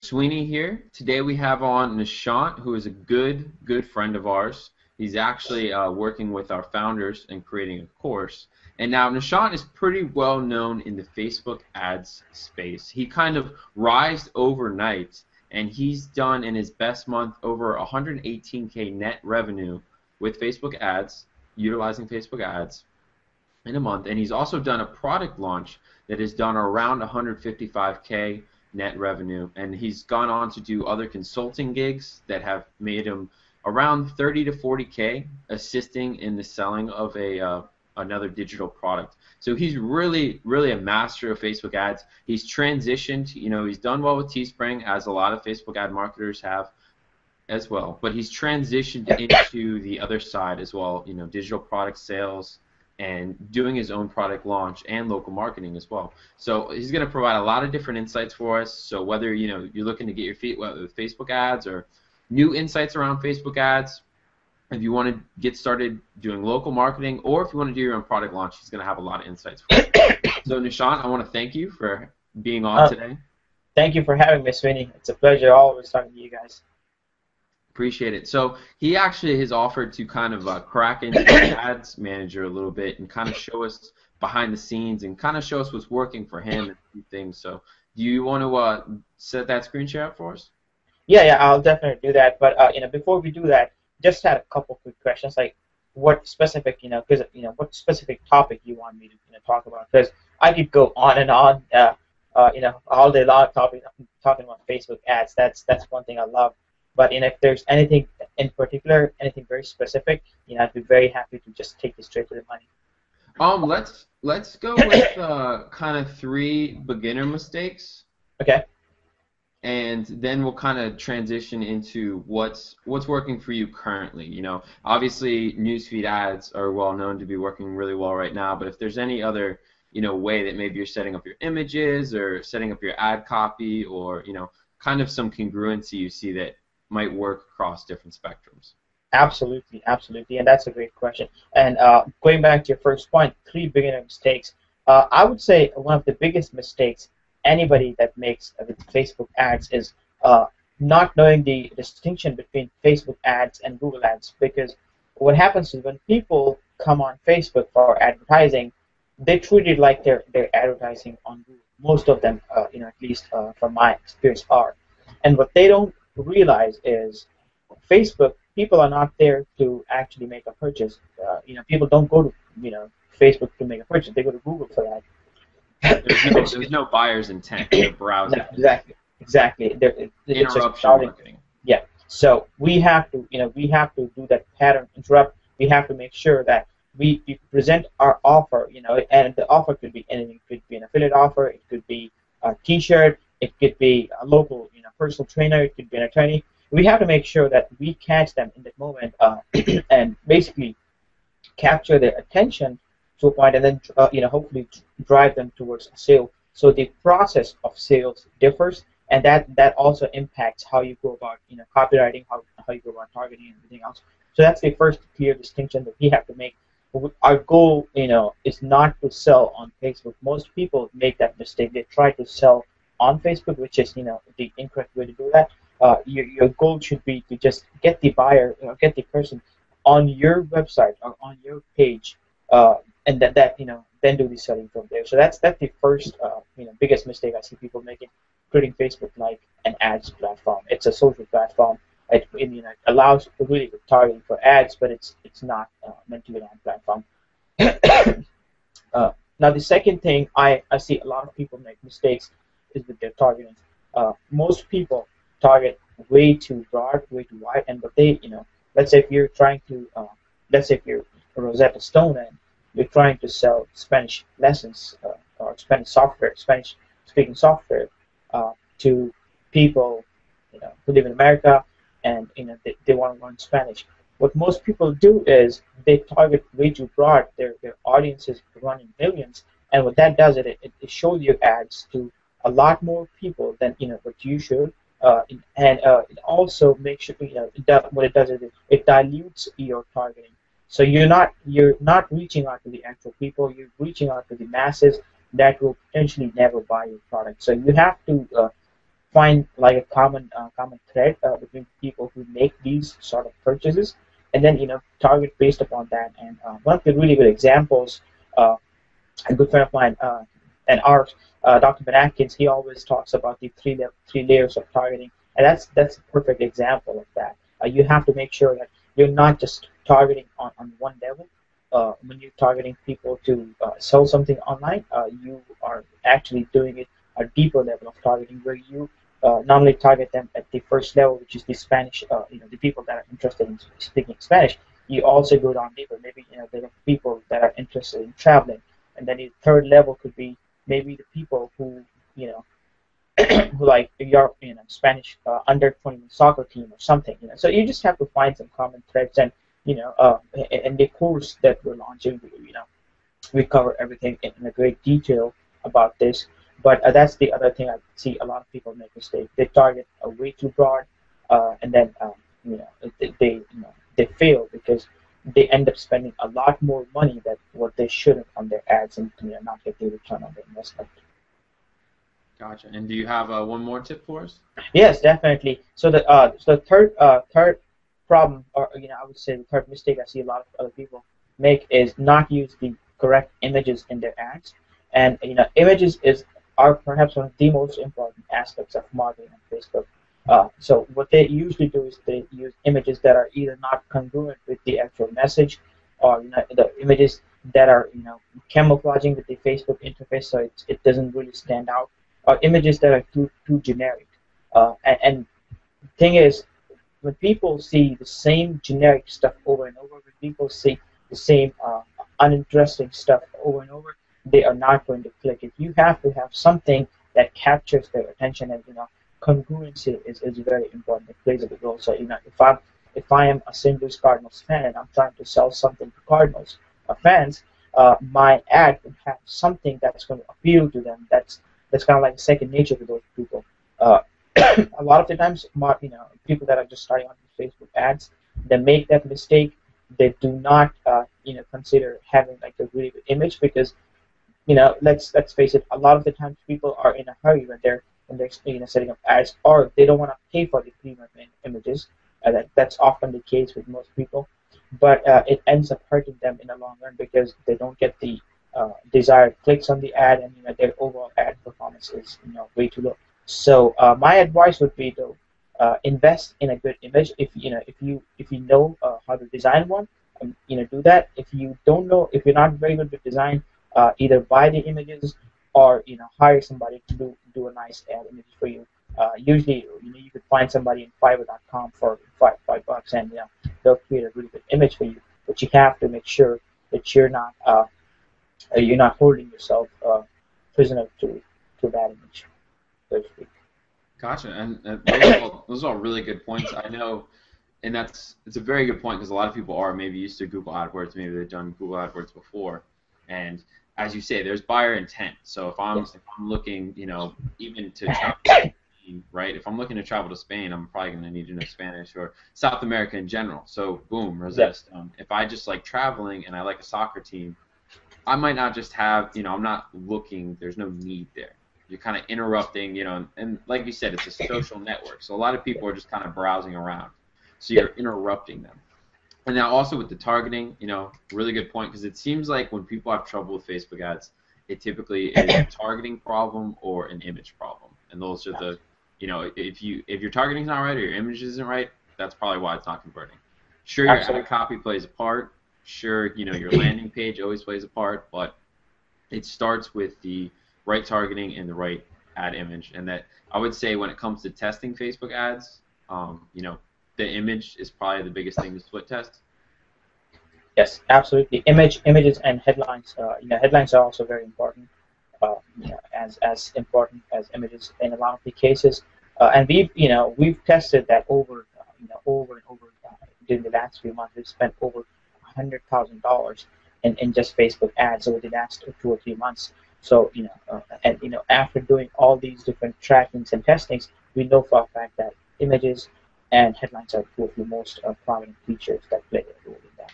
Sweeney here. Today we have on Nishant, who is a good friend of ours. He's actually working with our founders and creating a course. And now Nishant is pretty well known in the Facebook ads space. He kind of rised overnight, and he's done in his best month over 118K net revenue with Facebook ads, utilizing Facebook ads in a month. And he's also done a product launch that has done around 155K net revenue, and he's gone on to do other consulting gigs that have made him around 30 to 40K, assisting in the selling of a another digital product. So he's really a master of Facebook ads. He's transitioned, he's done well with Teespring, as a lot of Facebook ad marketers have as well, but he's transitioned into the other side as well, digital product sales, and doing his own product launch and local marketing as well. So he's going to provide a lot of different insights for us. So whether you're looking to get your feet wet with Facebook ads or new insights around Facebook ads, if you want to get started doing local marketing, or if you want to do your own product launch, he's going to have a lot of insights for you. So Nishant, I want to thank you for being on today. Thank you for having me, Sweeney. It's a pleasure always talking to you guys. Appreciate it. So he actually has offered to kind of crack into the ads manager a little bit and kind of show us behind the scenes and kind of show us what's working for him and a few things. So do you want to set that screen share up for us? Yeah, I'll definitely do that. But before we do that, just had a couple quick questions, like what specific, what specific topic you want me to talk about? Because I could go on and on, all day long talking about Facebook ads. That's one thing I love. But if there's anything in particular, anything very specific, I'd be very happy to just take you straight to the money. Let's go with kind of 3 beginner mistakes. Okay. And then we'll kind of transition into what's working for you currently. Obviously newsfeed ads are well known to be working really well right now. But if there's any other way that maybe you're setting up your images or setting up your ad copy, or kind of some congruency you see that might work across different spectrums. Absolutely, and that's a great question. And going back to your first point, 3 beginner mistakes. I would say one of the biggest mistakes anybody that makes with Facebook ads is not knowing the distinction between Facebook ads and Google ads. Because what happens is when people come on Facebook for advertising, they treat it like they're advertising on Google. Most of them, at least from my experience, are. And what they don't realize is Facebook, people are not there to actually make a purchase. People don't go to Facebook to make a purchase. They go to Google for that. There's no buyer's intent. They're browsing. No, exactly. Interruption marketing. Yeah. So we have to do that pattern interrupt. We have to make sure that we present our offer. And the offer could be anything. It could be an affiliate offer. It could be a T-shirt. It could be a local, personal trainer. It could be an attorney. We have to make sure that we catch them in that moment and basically capture their attention to a point, and then hopefully drive them towards a sale. So the process of sales differs, and that also impacts how you go about copywriting, how you go about targeting, and everything else. So that's the first clear distinction that we have to make. Our goal, is not to sell on Facebook. Most people make that mistake. They try to sell on Facebook, which is the incorrect way to do that. Your goal should be to just get the buyer, get the person on your website or on your page, and then do the selling from there. So that's the first biggest mistake I see people making, creating Facebook like an ads platform. It's a social platform. It allows really good targeting for ads, but it's not meant to be an ad platform. Now the second thing I see a lot of people make mistakes is with their targeting. Most people target way too broad, way too wide, and but they, let's say if you're trying to, let's say if you're Rosetta Stone and you're trying to sell Spanish lessons or Spanish software, Spanish speaking software to people, who live in America and they want to learn Spanish. What most people do is they target way too broad. Their audiences run in millions, and what that does it shows your ads to a lot more people than what you should, and it also makes sure what it does is it dilutes your targeting. So you're not reaching out to the actual people. You're reaching out to the masses that will potentially never buy your product. So you have to find like a common thread between people who make these sort of purchases, and then target based upon that. And one of the really good examples, uh, a good friend of mine and ours, Dr. Ben Atkins, he always talks about the three layers of targeting, and that's a perfect example of that. You have to make sure that you're not just targeting on one level. When you're targeting people to sell something online, you are actually doing it a deeper level of targeting where you not only target them at the first level, which is the Spanish, the people that are interested in speaking Spanish. You also go down deeper. Maybe there are people that are interested in traveling, and then the third level could be maybe the people who you know who like your Spanish under 21 soccer team or something. So you just have to find some common threads, and in the course that we're launching, we cover everything in a great detail about this. But that's the other thing I see a lot of people make mistake. They target way too broad, and then they fail because they end up spending a lot more money than what they should have on their ads, and not get the return on their investment. Gotcha. And do you have one more tip for us? Yes, definitely. So the third problem, or I would say the third mistake I see a lot of other people make is not use the correct images in their ads. And images are perhaps one of the most important aspects of marketing on Facebook. So what they usually do is they use images that are either not congruent with the actual message, or the images that are camouflaging with the Facebook interface, so it doesn't really stand out, or images that are too generic. And the thing is, when people see the same generic stuff over and over, when people see the same uninteresting stuff over and over, they are not going to click it. You have to have something that captures their attention, and congruency is very important. It plays a big role. So if I am a St. Louis Cardinals fan and I'm trying to sell something to Cardinals fans, my ad would have something that's going to appeal to them. That's kind of like second nature to those people. A lot of the times, people that are just starting on Facebook ads, they make that mistake. They do not, consider having like a really good image, because, let's face it, a lot of the times people are in a hurry when they're setting up ads, or they don't want to pay for the premium images. That's often the case with most people, but it ends up hurting them in the long run because they don't get the desired clicks on the ad, and their overall ad performance is way too low. So my advice would be to invest in a good image. If you know how to design one, do that. If you don't know, if you're not very good with design, either buy the images or hire somebody to do a nice ad image for you. Usually, you could find somebody in Fiverr.com for $5, and they'll create a really good image for you. But you have to make sure that you're not holding yourself prisoner to that image, so to speak. Gotcha. And those are all really good points. I know, and it's a very good point, because a lot of people are maybe used to Google AdWords, maybe they've done Google AdWords before, and as you say, there's buyer intent. So if I'm looking, even to travel to Spain, right? If I'm looking to travel to Spain, I'm probably going to need to know Spanish, or South America in general. So boom, resist. If I just like traveling and I like a soccer team, I might not just have, I'm not looking. There's no need there. You're kind of interrupting, and like you said, it's a social network. So a lot of people are just kind of browsing around. So you're interrupting them. And now also with the targeting, really good point, because it seems like when people have trouble with Facebook ads, it typically is a targeting problem or an image problem. And those are the, if your targeting's not right or your image isn't right, that's probably why it's not converting. Sure, your ad copy plays a part. Sure, your landing page always plays a part, but it starts with the right targeting and the right ad image. And that I would say when it comes to testing Facebook ads, the image is probably the biggest thing to split test. Yes, absolutely. Images, and headlines. Headlines are also very important. As important as images in a lot of the cases. And we've tested that over and over during the last few months. We've spent over $100,000 in just Facebook ads over the last 2 or 3 months. So after doing all these different trackings and testings, we know for a fact that images and headlines are two of the most prominent features that play a role in that.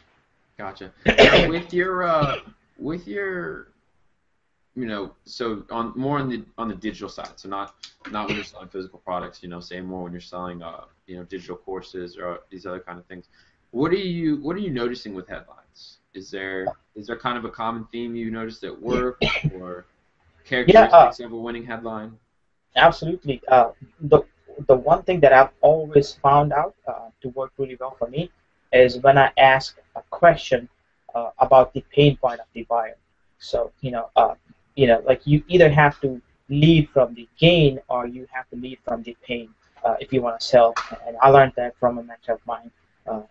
Gotcha. Now, with your so on more on the digital side, so not when you're selling physical products, say more when you're selling digital courses or these other kind of things. What are you noticing with headlines? Is there kind of a common theme you noticed at work or Yeah, characteristics of a winning headline? absolutely. The the one thing that I've always found out to work really well for me is when I ask a question about the pain point of the buyer. So like you either have to lead from the gain or you have to lead from the pain if you want to sell. And I learned that from a mentor of mine, a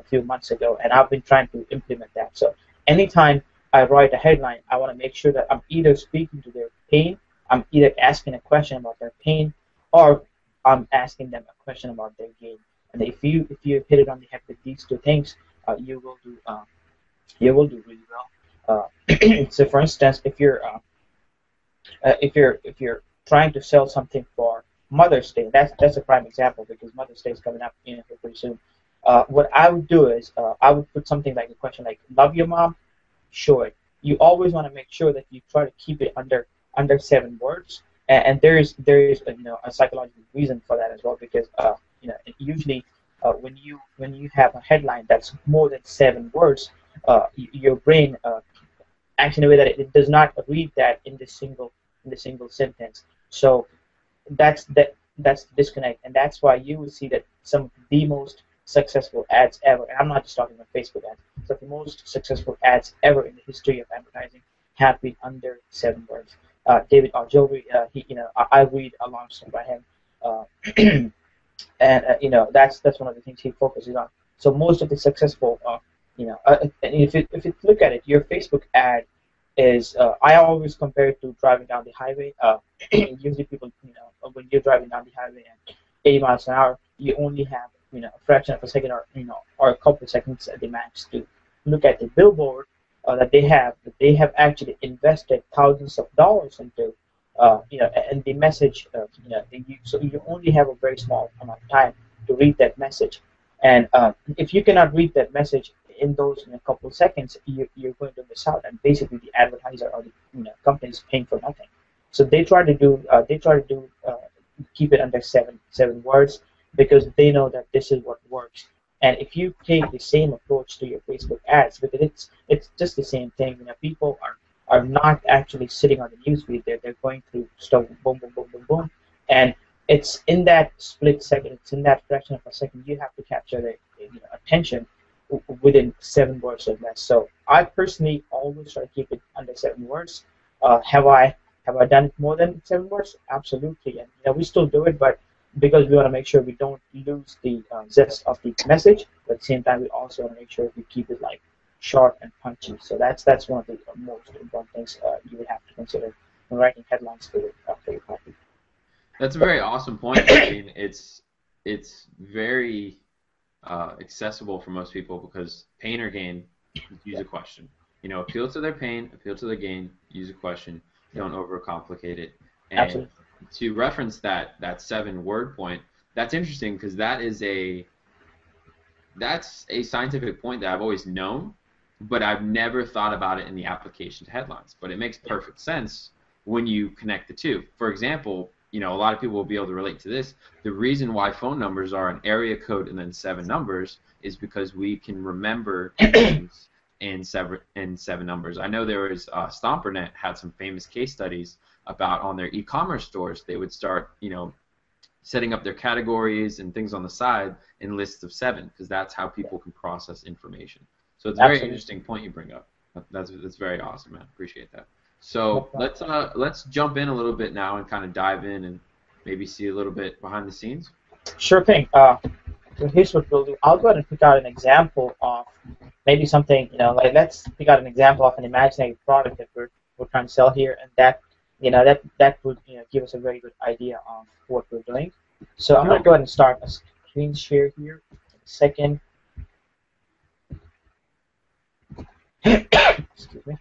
few months ago, and I've been trying to implement that. So anytime I write a headline, I want to make sure that I'm either speaking to their pain, I'm either asking a question about their pain, or I'm asking them a question about their gain. And if you hit it on the head with these two things, you will do really well. So, for instance, if you're trying to sell something for Mother's Day, that's a prime example because Mother's Day is coming up here pretty soon. What I would do is I would put something like a question like, "Love your mom?" Sure. You always want to make sure that you try to keep it under 7 words, and there is a psychological reason for that as well because usually when you have a headline that's more than 7 words, your brain acts in a way that it does not read that in the single sentence. So that's the disconnect, and that's why you will see that some of the most successful ads ever, and I'm not just talking about Facebook ads, some of the most successful ads ever in the history of advertising have been under 7 words. David Ogilvy, I read alongside by him, uh, and that's one of the things he focuses on. So most of the successful, and if you look at it, your Facebook ad is I always compare it to driving down the highway. Usually people, when you're driving down the highway at 80 miles an hour, you only have a fraction of a second or a couple of seconds at the max to look at the billboard that they have actually invested thousands of dollars into. And the message, so you only have a very small amount of time to read that message. And if you cannot read that message in those in a couple of seconds, you're going to miss out. And basically, the advertiser or the company is paying for nothing. So they try to keep it under seven words because they know that this is what works. And if you take the same approach to your Facebook ads, because it's just the same thing. People are not actually sitting on the newsfeed. They're going through stuff, boom, boom, boom, boom, boom, and it's in that split second. It's in that fraction of a second. You have to capture their attention within 7 words or less. So I personally always try to keep it under 7 words. Have I done it more than 7 words? Absolutely, and we still do it, but because we want to make sure we don't lose the zest of the message, but at the same time we also want to make sure we keep it like short and punchy. So that's one of the most important things you would have to consider when writing headlines for your copy. That's a very awesome point. I mean, it's very accessible for most people because pain or gain, use a question. Appeal to their pain, appeal to their gain, use a question. Don't overcomplicate it. And Absolutely. to reference that 7 word point, that's interesting because that's a scientific point that I've always known, but I've never thought about it in the application to headlines. But it makes Yeah. perfect sense when you connect the two. For example, a lot of people will be able to relate to this. The reason why phone numbers are an area code and then 7 numbers is because we can remember names in seven numbers. I know there was StomperNet had some famous case studies about on their e-commerce stores. They would start, setting up their categories and things on the side in lists of 7 because that's how people can process information. So it's a very Absolutely. interesting point you bring up. That's very awesome, man. Appreciate that. No So problem. let's jump in a little bit now and kind of dive in and maybe see a little bit behind the scenes. Sure thing. So here's what we'll do. I'll go ahead and pick out an example of maybe something, like let's pick out an example of an imaginary product that we're trying to sell here, and that would give us a very good idea of what we're doing. So I'm going to go ahead and start a screen share here. Second, excuse me.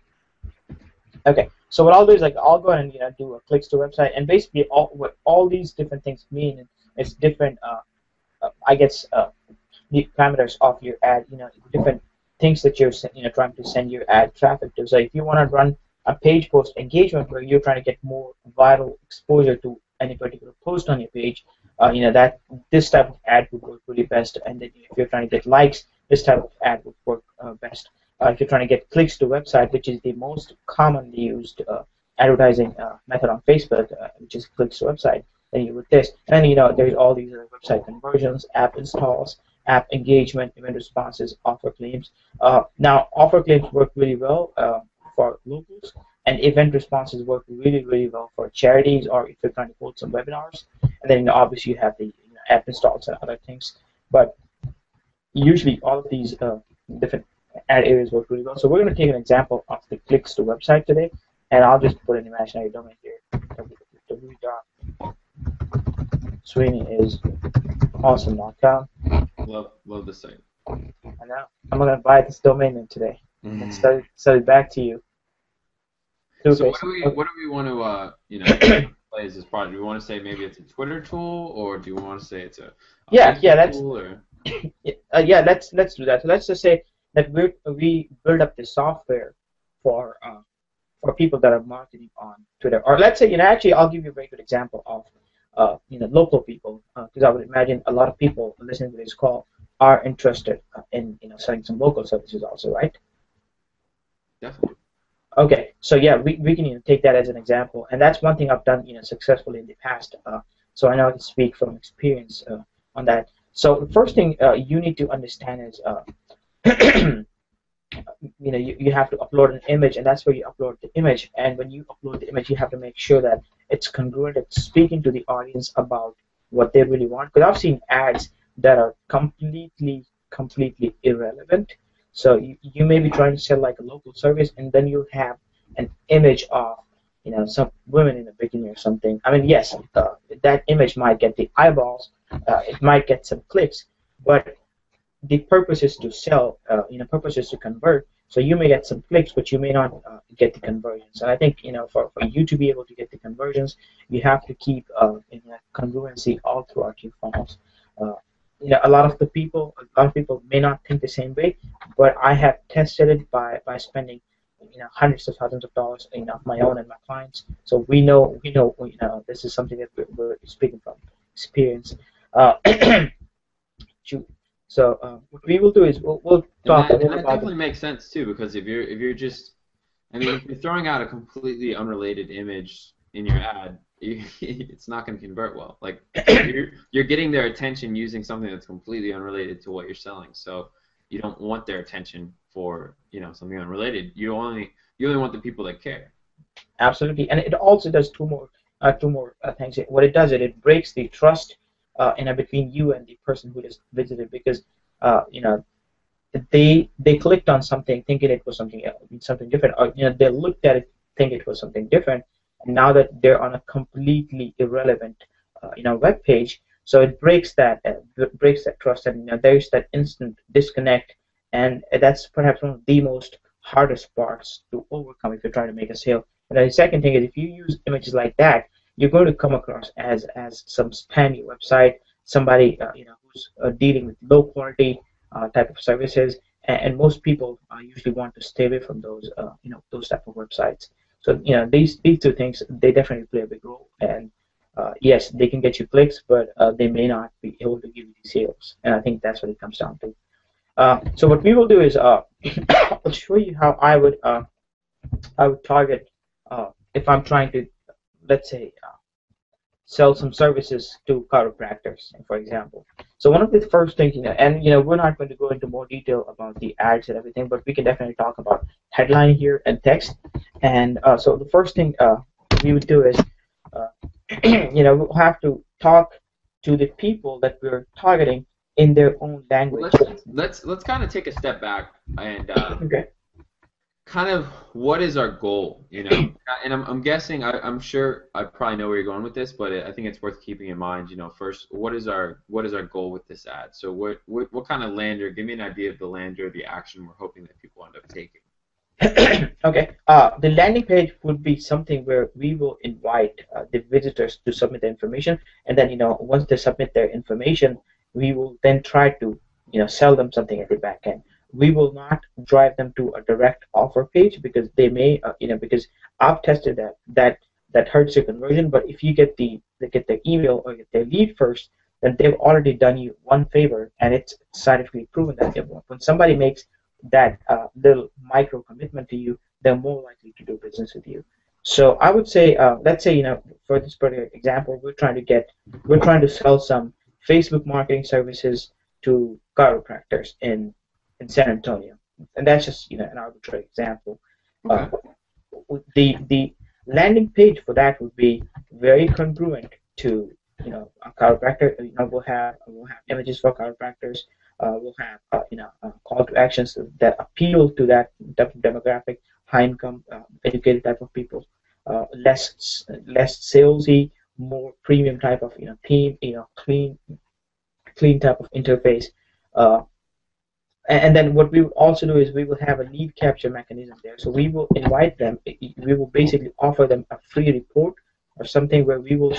Okay. So what I'll do is like I'll go ahead and do a clicks to website, and basically what all these different things mean is different. I guess the parameters of your ad, different things that you're trying to send your ad traffic to. So if you want to run a page post engagement where you're trying to get more viral exposure to any particular post on your page, that this type of ad would work really best. And then if you're trying to get likes, this type of ad would work best. If you're trying to get clicks to website, which is the most commonly used advertising method on Facebook, which is clicks to website, then you would this. And then there's all these other website conversions, app installs, app engagement, event responses, offer claims. Now, offer claims work really well for locals, and event responses work really, really well for charities or if you're trying to hold some webinars. And then obviously you have the app installs and other things. But usually all of these different ad areas work really well. So we're going to take an example of the clicks to website today, and I'll just put an imaginary domain here. www.sweeneyisawesome.com. Love the site. I know. I'm going to buy this domain name today. And sell it back to you. So what do we want to play as this project? Do we want to say maybe it's a Twitter tool, or do we want to say it's a tool? Or? Let's do that. So let's just say that we build up the software for people that are marketing on Twitter, or let's say actually I'll give you a very good example of local people, because I would imagine a lot of people listening to this call are interested in selling some local services also, right? Definitely. Okay, so yeah, we can take that as an example, and that's one thing I've done successfully in the past. So I know I can speak from experience on that. So the first thing you need to understand is you have to upload an image, and that's where you upload the image. And when you upload the image, you have to make sure that it's congruent, it's speaking to the audience about what they really want. Because I've seen ads that are completely irrelevant. So you may be trying to sell like a local service, and then you have an image of some women in a bikini or something. I mean, yes, that image might get the eyeballs, it might get some clicks, but the purpose is to sell. Purpose is to convert. So you may get some clicks, but you may not get the conversions. And I think for you to be able to get the conversions, you have to keep congruency all throughout your funnels. A lot of people may not think the same way, but I have tested it by spending hundreds of thousands of dollars of my own and my clients. So we know this is something that we're speaking from experience. So what we will do is we'll talk. And that definitely makes sense too, because if you're just, if you're throwing out a completely unrelated image in your ad, it's not going to convert well. Like you're getting their attention using something that's completely unrelated to what you're selling. So you don't want their attention for something unrelated. You only want the people that care. Absolutely, and it also does two more things. What it does, it breaks the trust between you and the person who just visited, because they clicked on something thinking it was something different, or they looked at it thinking it was something different. And now that they're on a completely irrelevant web page, so it breaks that trust, and there's that instant disconnect, and that's perhaps one of the most hardest parts to overcome if you're trying to make a sale. And then the second thing is, if you use images like that, you're going to come across as some spammy website, somebody who's dealing with low quality type of services, and most people usually want to stay away from those type of websites. So these two things, they definitely play a big role, and yes, they can get you clicks, but they may not be able to give you the sales, and I think that's what it comes down to. So what we will do is I'll show you how I would target if I'm trying to, let's say, sell some services to chiropractors, for example. So one of the first things, and we're not going to go into more detail about the ads and everything, but we can definitely talk about headline here and text. And so the first thing we would do is, we'll have to talk to the people that we're targeting in their own language. Let's kind of take a step back and okay. Kind of what is our goal, And I'm guessing, I'm sure I probably know where you're going with this, but I think it's worth keeping in mind. First, what is our goal with this ad? So what kind of lander? Give me an idea of the lander, the action we're hoping that people end up taking. Okay. The landing page would be something where we will invite the visitors to submit their information, and then once they submit their information, we will then try to sell them something at the back end. we will not drive them to a direct offer page because they may, because I've tested that hurts your conversion. But if you get the email or get their lead first, then they've already done you one favor, and it's scientifically proven that when somebody makes that little micro commitment to you, they're more likely to do business with you. So I would say, let's say, for this particular example, we're trying to sell some Facebook marketing services to chiropractors in San Antonio, and that's just an arbitrary example. Okay. The landing page for that would be very congruent to a chiropractor. We'll have images for chiropractors. We'll have call to actions that appeal to that type of demographic, high income, educated type of people, less salesy, more premium type of theme, clean type of interface. And then what we will also do is we will have a lead capture mechanism there. So we will invite them. We will basically offer them a free report or something where we will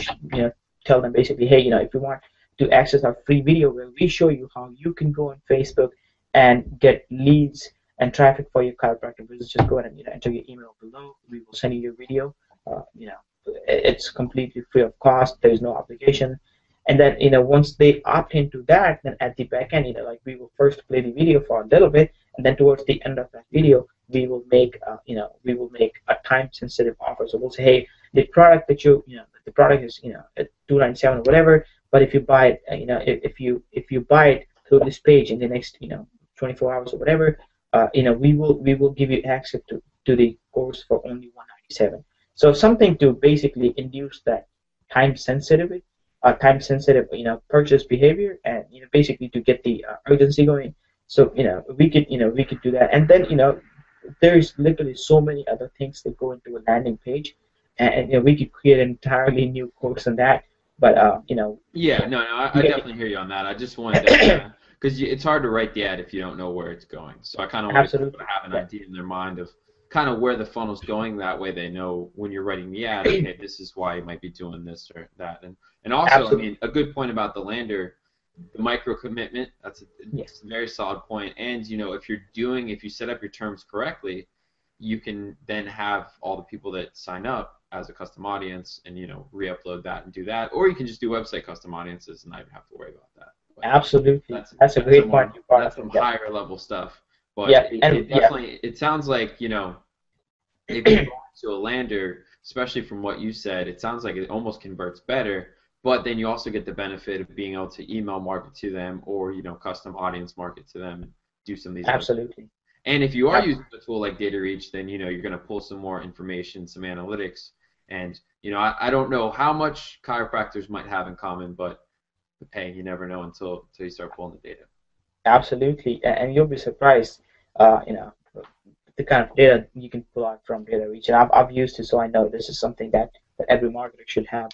tell them basically, hey, if you want to access our free video where we show you how you can go on Facebook and get leads and traffic for your chiropractic business, just go ahead and enter your email below. We will send you your video. It's completely free of cost. There's no obligation. And then once they opt into that, then at the back end, we will first play the video for a little bit, and then towards the end of that video, we will make a time-sensitive offer. So we'll say, hey, the product that the product is at $297 or whatever, but if you buy it, if you buy it through this page in the next 24 hours or whatever, we will give you access to the course for only $197. So something to basically induce that time-sensitive purchase behavior, and basically to get the urgency going. So we could do that, and then there is literally so many other things that go into a landing page, and we could create an entirely new course on that. But Yeah, no, I definitely hear you on that. I just wanted to, because it's hard to write the ad if you don't know where it's going. So I kind of want people to have an idea in their mind of kind of where the funnel's going. That way they know when you're writing the ad, okay, this is why you might be doing this or that. And also, Absolutely. I mean, a good point about the lander, the micro commitment, that's a very solid point. And if you set up your terms correctly, you can then have all the people that sign up as a custom audience and re-upload that and do that, or you can just do website custom audiences and not even have to worry about that. But Absolutely, that's a great point. That's some higher level stuff. But it sounds like if you go into a lander, especially from what you said, it sounds like it almost converts better. But then you also get the benefit of being able to email market to them, or custom audience market to them, and do some of these. Absolutely. And if you are using a tool like DataReach, then you're going to pull some more information, some analytics, and I don't know how much chiropractors might have in common, but hey, you never know until you start pulling the data. Absolutely, and you'll be surprised, the kind of data you can pull out from DataReach. And I've used it, so I know this is something that every marketer should have.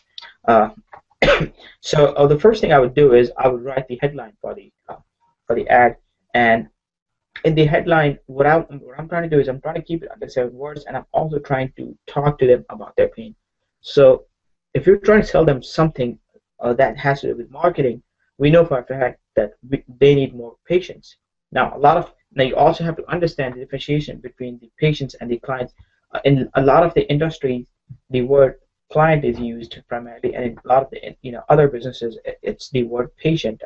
So the first thing I would do is I would write the headline for the ad, and in the headline, what I'm trying to do is I'm trying to keep it under 7 words, and I'm also trying to talk to them about their pain. So if you're trying to sell them something that has to do with marketing, we know for a fact that they need more patience. Now you also have to understand the differentiation between the patients and the clients. In a lot of the industries, the word client is used primarily, and in a lot of the other businesses, it's the word patient.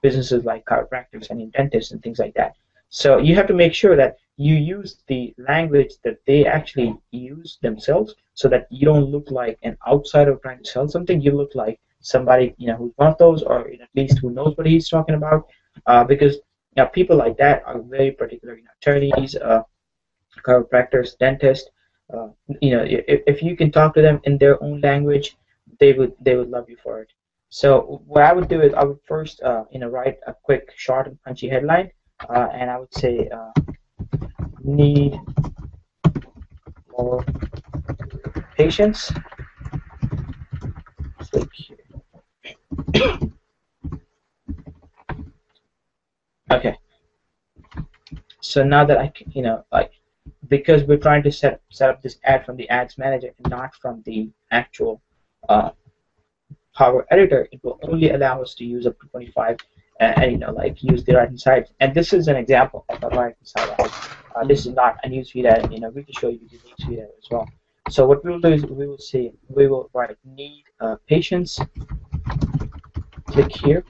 Businesses like chiropractors and dentists and things like that. So you have to make sure that you use the language that they actually use themselves, so that you don't look like an outsider trying to sell something. You look like somebody who's one of those, or at least who knows what he's talking about, because people like that are very particular. Attorneys, chiropractors, dentists. If you can talk to them in their own language, they would love you for it. So what I would do is I would first write a quick, short and punchy headline, and I would say need more patience. Okay. So now that I can, because we're trying to set up this ad from the ads manager and not from the actual Power Editor, it will only allow us to use up to 25 and like use the right hand side. And this is an example of a right hand side ad. This is not a newsfeed ad. We can show you the newsfeed ad as well. So what we will do is we will write need patients. Click here.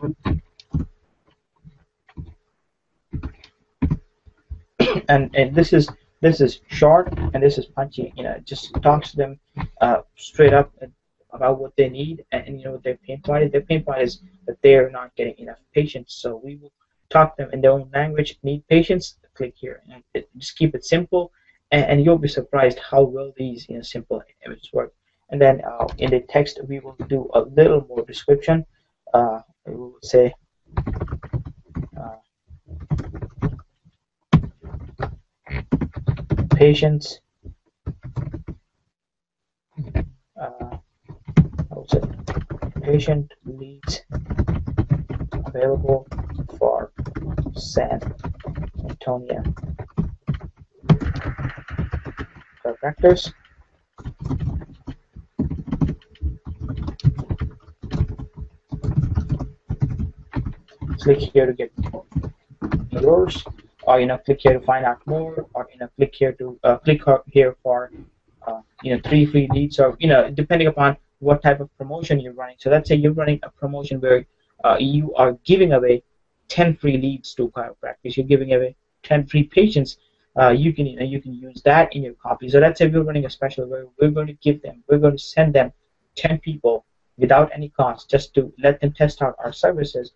And this is short and this is punchy. It just talks to them straight up about what they need and what their pain point is. Their pain point is that they're not getting enough patients. So we will talk to them in their own language. Need patients. Click here and just keep it simple, and you'll be surprised how well these simple images work. And then in the text we will do a little more description. We will say. Patients, patient leads available for San Antonio chiropractors. Click here to get yours. Or click here to find out more, or click here to click here for 3 free leads, or depending upon what type of promotion you're running. So let's say you're running a promotion where you are giving away 10 free leads to chiropractors. You're giving away 10 free patients. You can use that in your copy. So let's say we're running a special where we're going to send them 10 people without any cost, just to let them test out our services.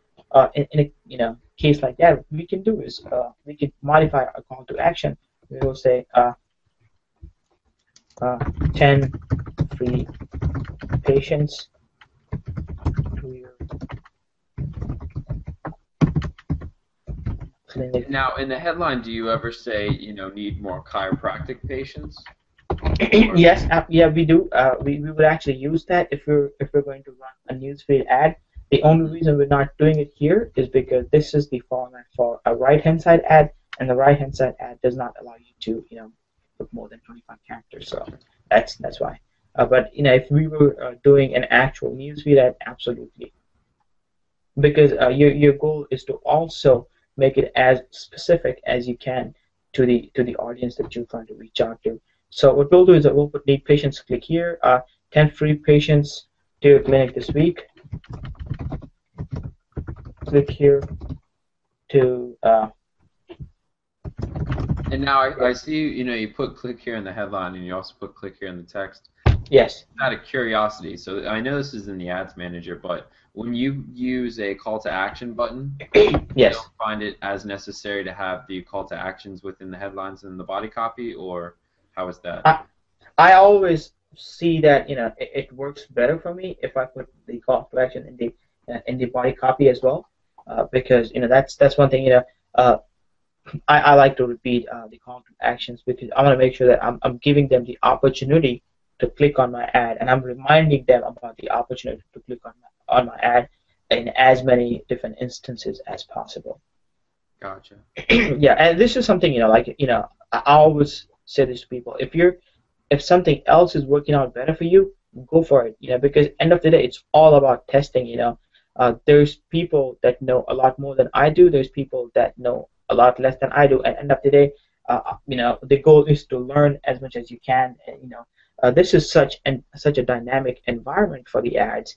In a case like that, what we can do is we can modify our call to action. We will say 10 free patients to your clinic. Now, in the headline, do you ever say need more chiropractic patients? Yes, yeah, we do. We would actually use that if we're going to run a newsfeed ad. The only reason we're not doing it here is because this is the format for a right-hand side ad, and the right-hand side ad does not allow you to, put more than 25 characters. So that's why. But if we were doing an actual newsfeed ad, absolutely. Because your goal is to also make it as specific as you can to the audience that you're trying to reach out to. So what we'll do is that we'll put need patients. Click here. 10 free patients to your clinic this week. Click here to. And now I see you put click here in the headline, and you also put click here in the text. Yes. Out of curiosity, so I know this is in the Ads Manager, but when you use a call to action button, yes, you don't find it as necessary to have the call to actions within the headlines and the body copy, or how is that? I always see that it works better for me if I put the call to action in the body copy as well, because that's one thing I like to repeat the call to actions, because I want to make sure that I'm giving them the opportunity to click on my ad, and I'm reminding them about the opportunity to click on my ad in as many different instances as possible. Gotcha. Yeah, and this is something I always say this to people: if something else is working out better for you, go for it. Because end of the day, it's all about testing. There's people that know a lot more than I do. There's people that know a lot less than I do. At the end of the day, the goal is to learn as much as you can. And, this is such a dynamic environment for the ads.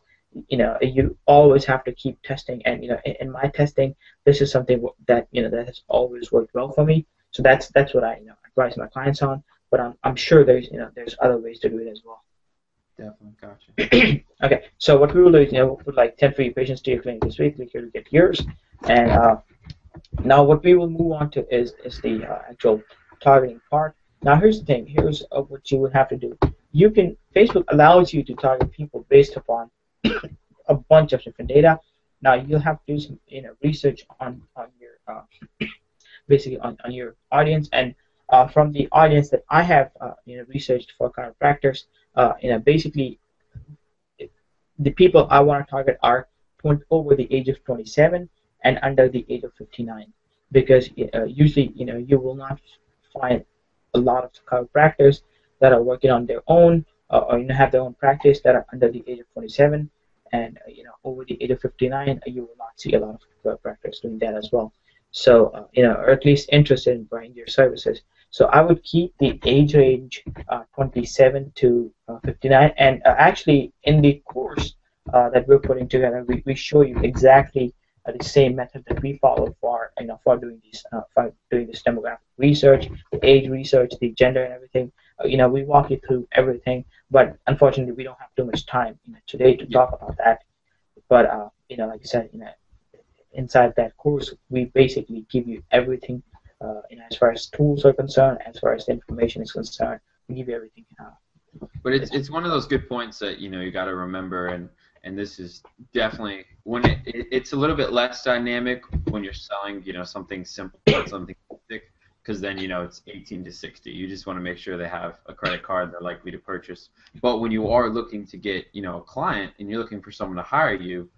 You always have to keep testing. And in my testing, this is something that that has always worked well for me. So that's what I advise my clients on. But I'm sure there's other ways to do it as well. Definitely, gotcha. Okay, so what we will do is we'll put like 10 free patients to your clinic this week. Click here to get yours. And now what we will move on to is the actual targeting part. Now here's the thing. Here's what you would have to do. Facebook allows you to target people based upon a bunch of different data. Now you'll have to do some research on your basically on your audience, and from the audience that I have researched for chiropractors, basically the people I want to target are over the age of 27 and under the age of 59, because usually you will not find a lot of chiropractors that are working on their own or have their own practice that are under the age of 27. and over the age of 59, you will not see a lot of chiropractors doing that as well. So or at least interested in buying your services. So I would keep the age range 27 to 59, and actually in the course that we're putting together, we show you exactly the same method that we follow for for doing this demographic research, the age research, the gender, and everything. We walk you through everything, but unfortunately, we don't have too much time today to talk about that. But like I said, inside that course, we basically give you everything. As far as tools are concerned, as far as the information is concerned, we give you everything. But it's one of those good points that you got to remember, and this is definitely when it's a little bit less dynamic when you're selling something simple and something basic, because then it's 18 to 60. You just want to make sure they have a credit card they're likely to purchase. But when you are looking to get a client and you're looking for someone to hire you,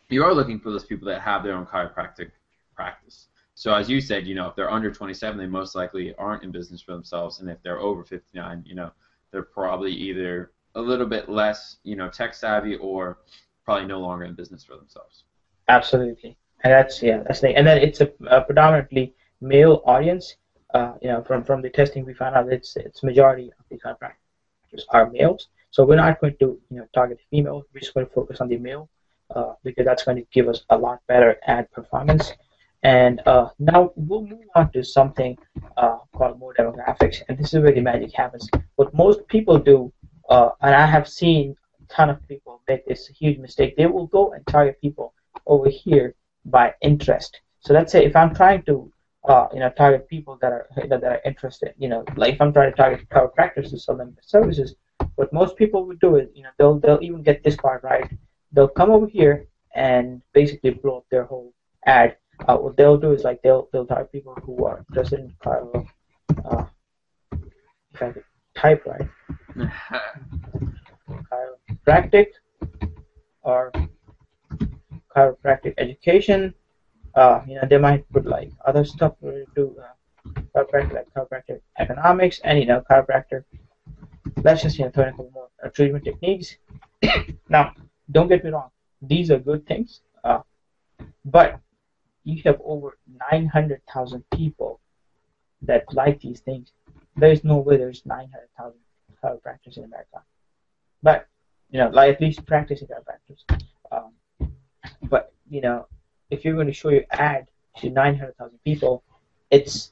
you are looking for those people that have their own chiropractic practice. So as you said, if they're under 27, they most likely aren't in business for themselves, and if they're over 59, they're probably either a little bit less, tech savvy, or probably no longer in business for themselves. Absolutely, and that's the thing. And then it's a predominantly male audience. From the testing, we found out that it's majority of the chiropractors are males. So we're not going to target the female. We're just going to focus on the male because that's going to give us a lot better ad performance. And now we'll move on to something called more demographics, and this is where the magic happens. What most people do, and I have seen a ton of people make this huge mistake, they will go and target people over here by interest. So let's say if I'm trying to target people that are interested, like if I'm trying to target chiropractors to sell them services, what most people would do is, they'll even get this part right. They'll come over here and basically blow up their whole ad. What they'll do is they'll target people who are interested in if I could type right, chiropractic or chiropractic education. They might put other stuff to do chiropractic, like chiropractic economics, and chiropractor. Let's just throw in a couple more treatment techniques. Now, don't get me wrong; these are good things, but you have over 900,000 people that like these things. There is no way there's 900,000 chiropractors in America, but at least practicing chiropractors. But if you're going to show your ad to 900,000 people, it's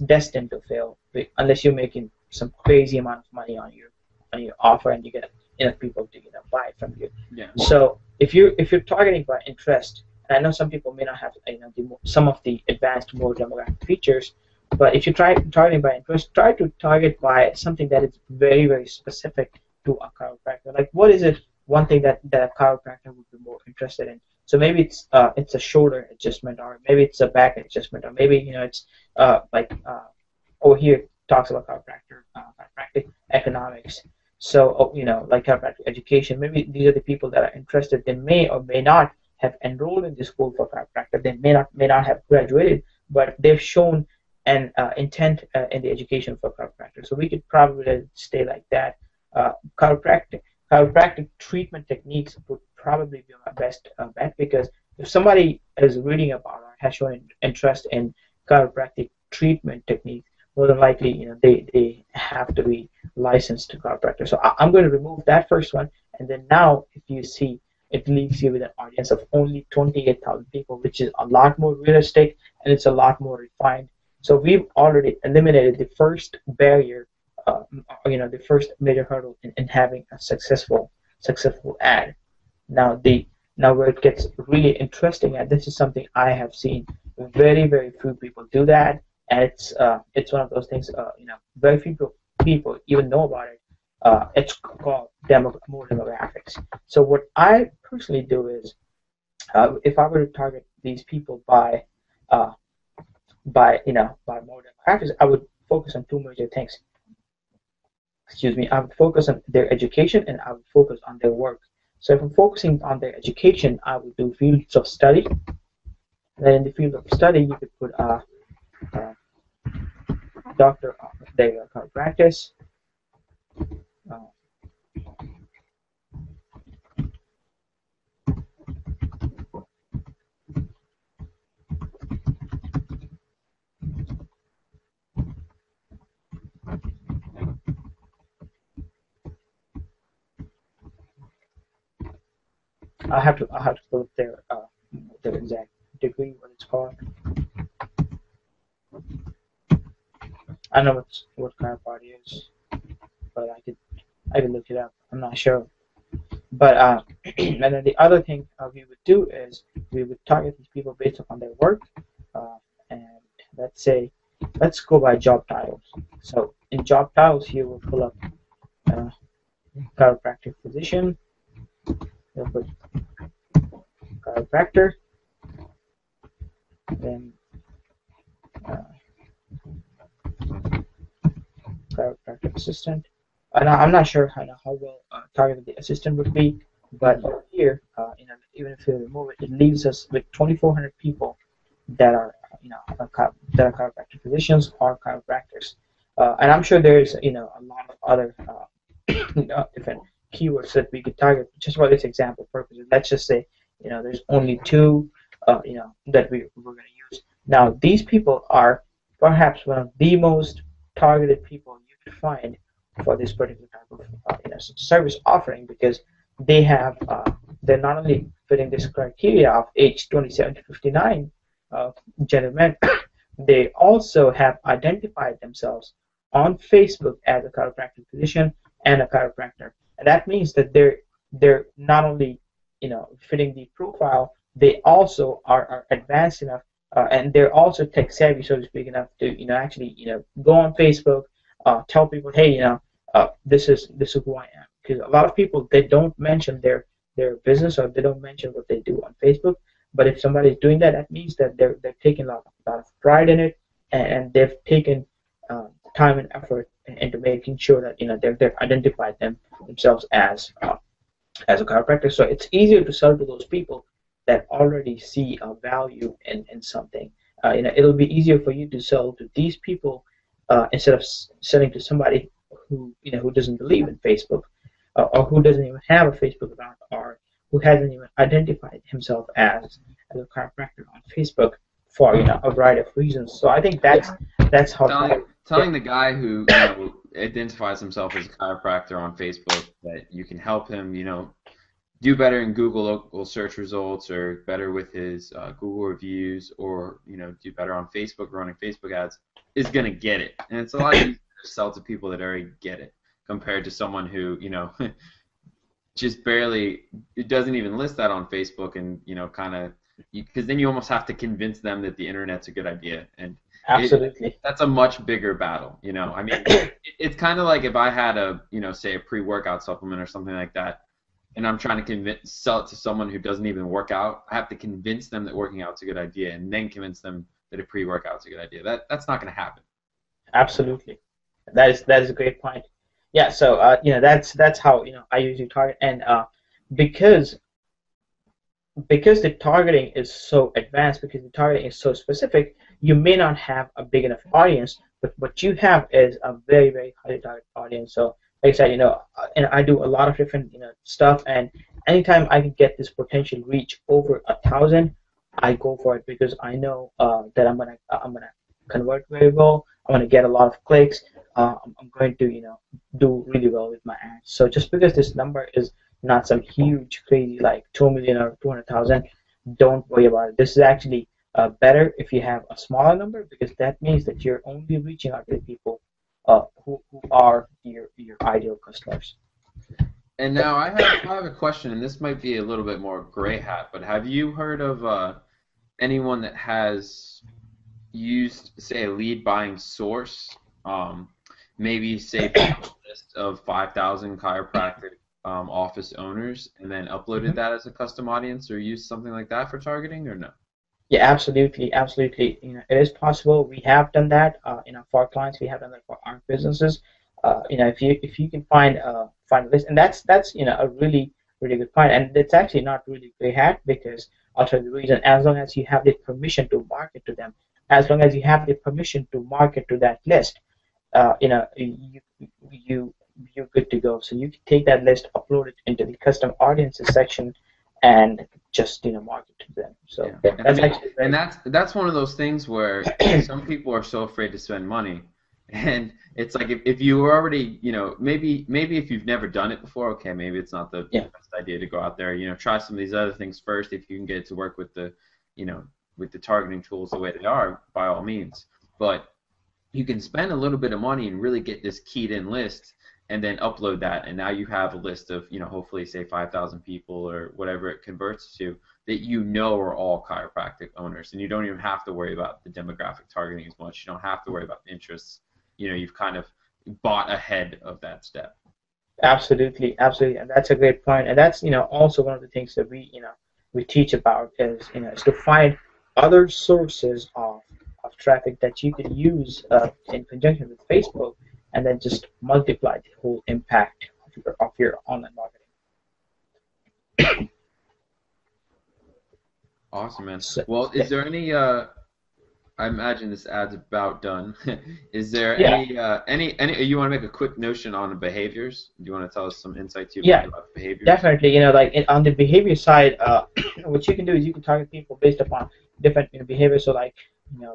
destined to fail unless you're making some crazy amount of money on your offer and you get enough people to buy it from you. Yeah. So if you're targeting by interest, and I know some people may not have some of the advanced more demographic features, but if you try targeting by interest, try to target by something that is very, very specific to a chiropractor. Like, what is it? One thing that a chiropractor would be more interested in. So maybe it's a shoulder adjustment, or maybe it's a back adjustment, or maybe it's over here talks about chiropractic economics. So like chiropractic education. Maybe these are the people that are interested. They may or may not have enrolled in the school for chiropractor. They may not have graduated, but they've shown an intent in the education for chiropractor. So we could probably stay like that. Chiropractic treatment techniques would probably be my best bet, because if somebody is reading about or has shown interest in chiropractic treatment techniques, more than likely, they have to be licensed to chiropractor. So I'm going to remove that first one, and then now if you see, it leaves you with an audience of only 28,000 people, which is a lot more realistic and it's a lot more refined. So we've already eliminated the first barrier, the first major hurdle in having a successful ad. Now where it gets really interesting, and this is something I have seen very, very few people do that, and it's one of those things, very few people even know about it. It's called more demographics. So what I personally do is, if I were to target these people by more demographics, I would focus on two major things. I would focus on their education and I would focus on their work. So if I'm focusing on their education, I would do fields of study. And then in the field of study, you could put doctor of their practice. I have to pull up their exact degree, what it's called. I know what counterparty is, but I could look it up. I'm not sure. But and then the other thing we would do is we would target these people based upon their work, uh, and let's say let's go by job titles. So in job titles here we'll pull up uh, chiropractic physician, we'll put chiropractor, then uh, chiropractic assistant. And I'm not sure how well targeted the assistant would be, but over here, even if you remove it, it leaves us with 2,400 people that are, that are chiropractic physicians or chiropractors. And I'm sure there's, a lot of other different keywords that we could target just for this example purposes. Let's just say, there's only two, that we're going to use. Now, these people are perhaps one of the most targeted people you could find for this particular type of service offering, because they have they're not only fitting this criteria of age 27 to 59 gentlemen, they also have identified themselves on Facebook as a chiropractic physician and a chiropractor, and that means that they're not only fitting the profile, they also are advanced enough, and they're also tech savvy, so to speak, enough to actually go on Facebook, tell people, hey, this is who I am. Because a lot of people, they don't mention their business, or they don't mention what they do on Facebook. But if somebody's doing that, that means that they're taking a lot of pride in it, and they've taken time and effort into making sure that they've identified themselves as a chiropractor. So it's easier to sell to those people that already see a value in something. It'll be easier for you to sell to these people instead of selling to somebody who doesn't believe in Facebook, or who doesn't even have a Facebook account, or who hasn't even identified himself as a chiropractor on Facebook for a variety of reasons. So I think that's how telling the guy who identifies himself as a chiropractor on Facebook that you can help him do better in Google local search results, or better with his Google reviews, or do better on Facebook running Facebook ads, is gonna get it. And it's a lot easier to sell to people that already get it compared to someone who just barely, it doesn't even list that on Facebook, and because then you almost have to convince them that the internet's a good idea, and absolutely that's a much bigger battle. I mean, it's kind of like if I had say a pre-workout supplement or something like that, and I'm trying to sell it to someone who doesn't even work out. I have to convince them that working out's a good idea, and then convince them that a pre-workout's a good idea. That's not going to happen. Absolutely, that is a great point. Yeah, so that's how I usually target, and because the targeting is so advanced, because the targeting is so specific, you may not have a big enough audience, but what you have is a very, very highly targeted audience. So like I said, and I do a lot of different stuff, and anytime I can get this potential reach over 1,000, I go for it, because I know that I'm gonna convert very well. I'm gonna get a lot of clicks. I'm going to do really well with my ads. So just because this number is not some huge crazy like 2 million or 200,000, don't worry about it. This is actually better if you have a smaller number, because that means that you're only reaching out to people who are your ideal customers. And now I have a question, and this might be a little bit more gray hat, but have you heard of anyone that has used, say, a lead buying source, maybe say a list of 5,000 chiropractic office owners, and then uploaded that as a custom audience, or used something like that for targeting, or no? Yeah, absolutely. It is possible. We have done that. For our clients, we have done that for our businesses. If you can find a list, and that's a really really good point, and it's actually not really gray hat, because I'll tell you the reason. As long as you have the permission to market to them, as long as you have the permission to market to that list, you're good to go. So you can take that list, upload it into the custom audiences section, and just market to them. So yeah. That's one of those things where some people are so afraid to spend money And it's like if you were already, maybe if you've never done it before, okay, maybe it's not the Yeah, best idea to go out there. Try some of these other things first. If you can get it to work you know, with the targeting tools the way they are, by all means. But you can spend a little bit of money and really get this keyed in list and then upload that, and now you have a list of, hopefully say 5,000 people or whatever it converts to that are all chiropractic owners, and you don't even have to worry about the demographic targeting as much. You don't have to worry about the interests. You've kind of bought ahead of that step. absolutely, absolutely, and that's a great point. And that's also one of the things that we teach about is to find other sources of traffic that you can use in conjunction with Facebook, and then just multiply the whole impact of your online marketing. Awesome, man. So, Well, is there any I imagine this ad's about done. Is there yeah, any you want to make a quick notion on the behaviors? Do you want to tell us some insights you've yeah, learned about behaviors? definitely. Like on the behavior side, what you can do is you can target people based upon different behaviors. So like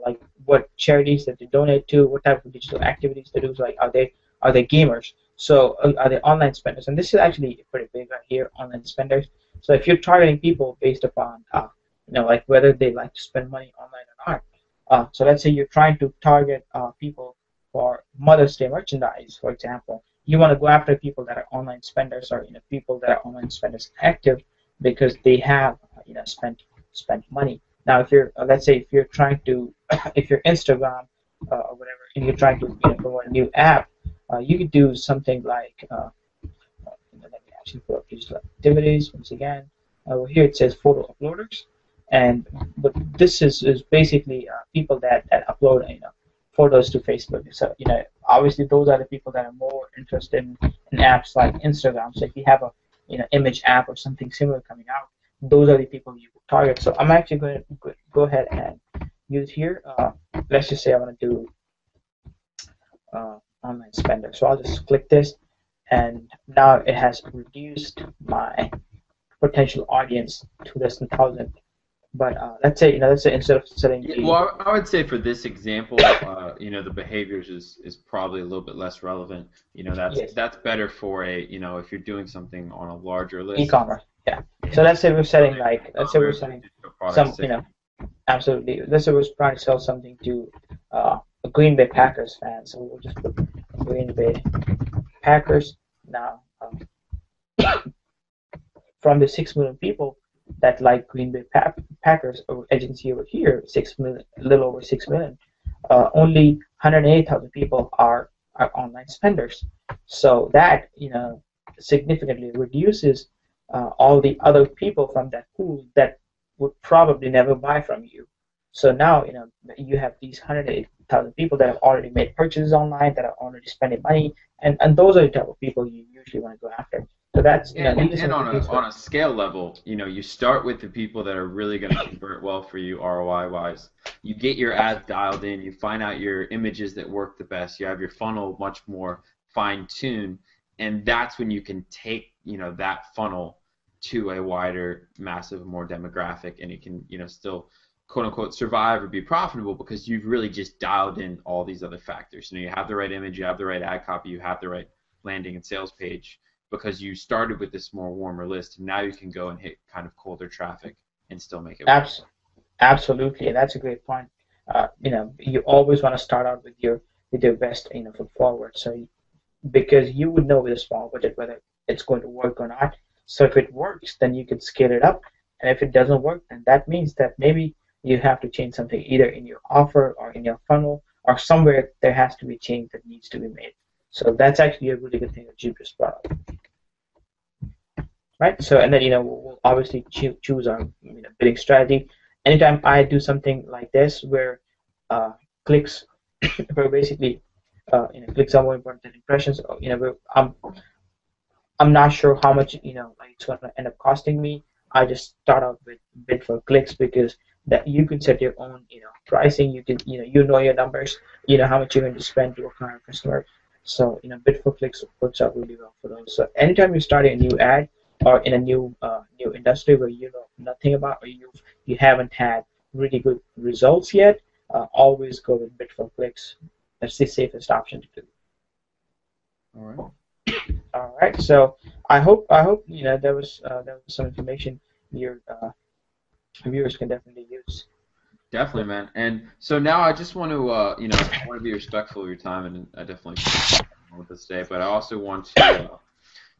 like what charities that they donate to, what type of digital activities they do. So like are they gamers? So are they online spenders? And this is actually pretty big right here, online spenders. So if you're targeting people based upon like whether they like to spend money online or not. So let's say you're trying to target people for Mother's Day merchandise, for example. You want to go after people that are online spenders, or people that are online spenders active because they have spent money. Now, if you're let's say if you're trying to if you're Instagram or whatever, and you're trying to promote a new app, you could do something like let me actually put up digital activities once again. Over here it says photo uploaders, and but this is basically people that upload photos to Facebook. So obviously those are the people that are more interested in apps like Instagram. So if you have a image app or something similar coming out, those are the people you target. So I'm actually going to go ahead and use here. Let's just say I want to do online spender. So I'll just click this, and now it has reduced my potential audience to less than 1,000. But let's say instead of setting Yeah, the well, I would say for this example, the behaviors is probably a little bit less relevant. yes, That's better for if you're doing something on a larger list. e-commerce, yeah. So let's say we're setting like let's say we're E-commerce, setting digital products, some say, absolutely. Let's say we're trying to sell something to a Green Bay Packers fan. So we'll just put Green Bay Packers now. From the 6 million people that like Green Bay Packers agency over here, 6 million, a little over 6 million, only 108,000 people are online spenders. So that significantly reduces all the other people from that pool that would probably never buy from you. So now you have these 108,000 people that have already made purchases online, that are already spending money, and those are the type of people you usually want to go after. So that's these are and some of on the a things on a scale level, you start with the people that are really going to convert well for you ROI wise. You get your ads dialed in, you find out your images that work the best, you have your funnel much more fine tuned, and that's when you can take that funnel to a wider, massive, more demographic, and it can still quote unquote survive or be profitable because you've really just dialed in all these other factors. You have the right image, you have the right ad copy, you have the right landing and sales page because you started with this more warmer list, and now you can go and hit kind of colder traffic and still make it work. Absolutely, and that's a great point. You always want to start out with your best foot forward. So because you would know with a small budget whether it's going to work or not. So if it works, then you can scale it up, and if it doesn't work, then that means that maybe you have to change something either in your offer or in your funnel or somewhere there has to be change that needs to be made. So that's actually a really good thing that you just brought up. Right? So and then we'll obviously choose our bidding strategy. Anytime I do something like this, where clicks, where basically clicks are more important than impressions. I'm not sure how much like it's gonna end up costing me. I just start out with bid for clicks because that you can set your own pricing. You can your numbers. You know how much you're going to spend to acquire a customer. So bid for clicks works out really well for those. So anytime you're starting a new ad or in a new industry where you know nothing about or you haven't had really good results yet, always go with bid for clicks. that's the safest option to do. All right. All right. So I hope there was some information your viewers can definitely use. Definitely, man. And so now I just want to, I want to be respectful of your time, and I definitely with this today. But I also want to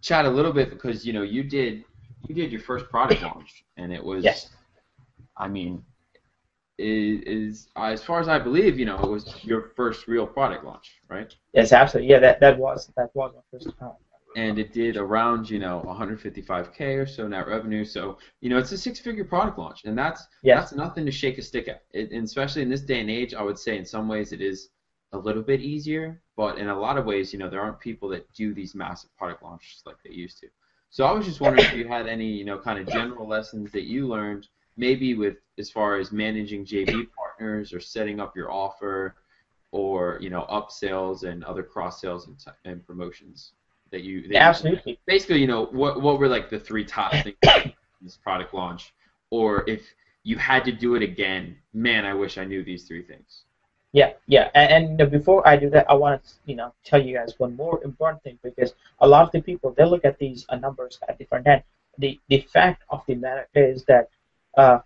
chat a little bit because you did your first product launch, and it was, Yes. I mean, is as far as I believe, it was your first real product launch, right? Yes. Absolutely. Yeah. That was my first time. And it did around 155K or so net revenue. So it's a six-figure product launch, and that's Yes. nothing to shake a stick at. And especially in this day and age, I would say in some ways it is a little bit easier, but in a lot of ways, there aren't people that do these massive product launches like they used to. So I was just wondering if you had any kind of general lessons that you learned, maybe with as far as managing JV partners or setting up your offer, or upsells and other cross sales and promotions that you Absolutely. basically what were like the three top things in this product launch, or if you had to do it again, man, I wish I knew these three things. Yeah, yeah, and before I do that, I want to tell you guys one more important thing, because a lot of the people, they look at these numbers at the front end. The fact of the matter is that uh,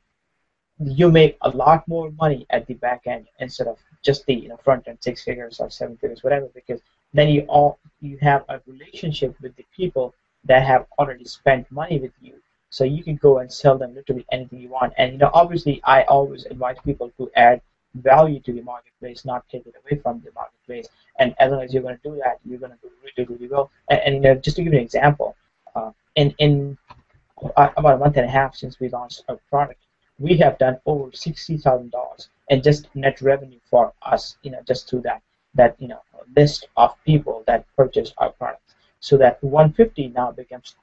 you make a lot more money at the back end instead of just the front end, 6 figures or 7 figures, whatever, because then you have a relationship with the people that have already spent money with you, so you can go and sell them literally anything you want. And obviously, I always advise people to add value to the marketplace, not take it away from the marketplace. And as long as you're going to do that, you're going to do really, really well. And just to give you an example, in about a month and a half since we launched our product, we have done over $60,000 in just net revenue for us, just through that list of people that purchase our products. So that 150 now becomes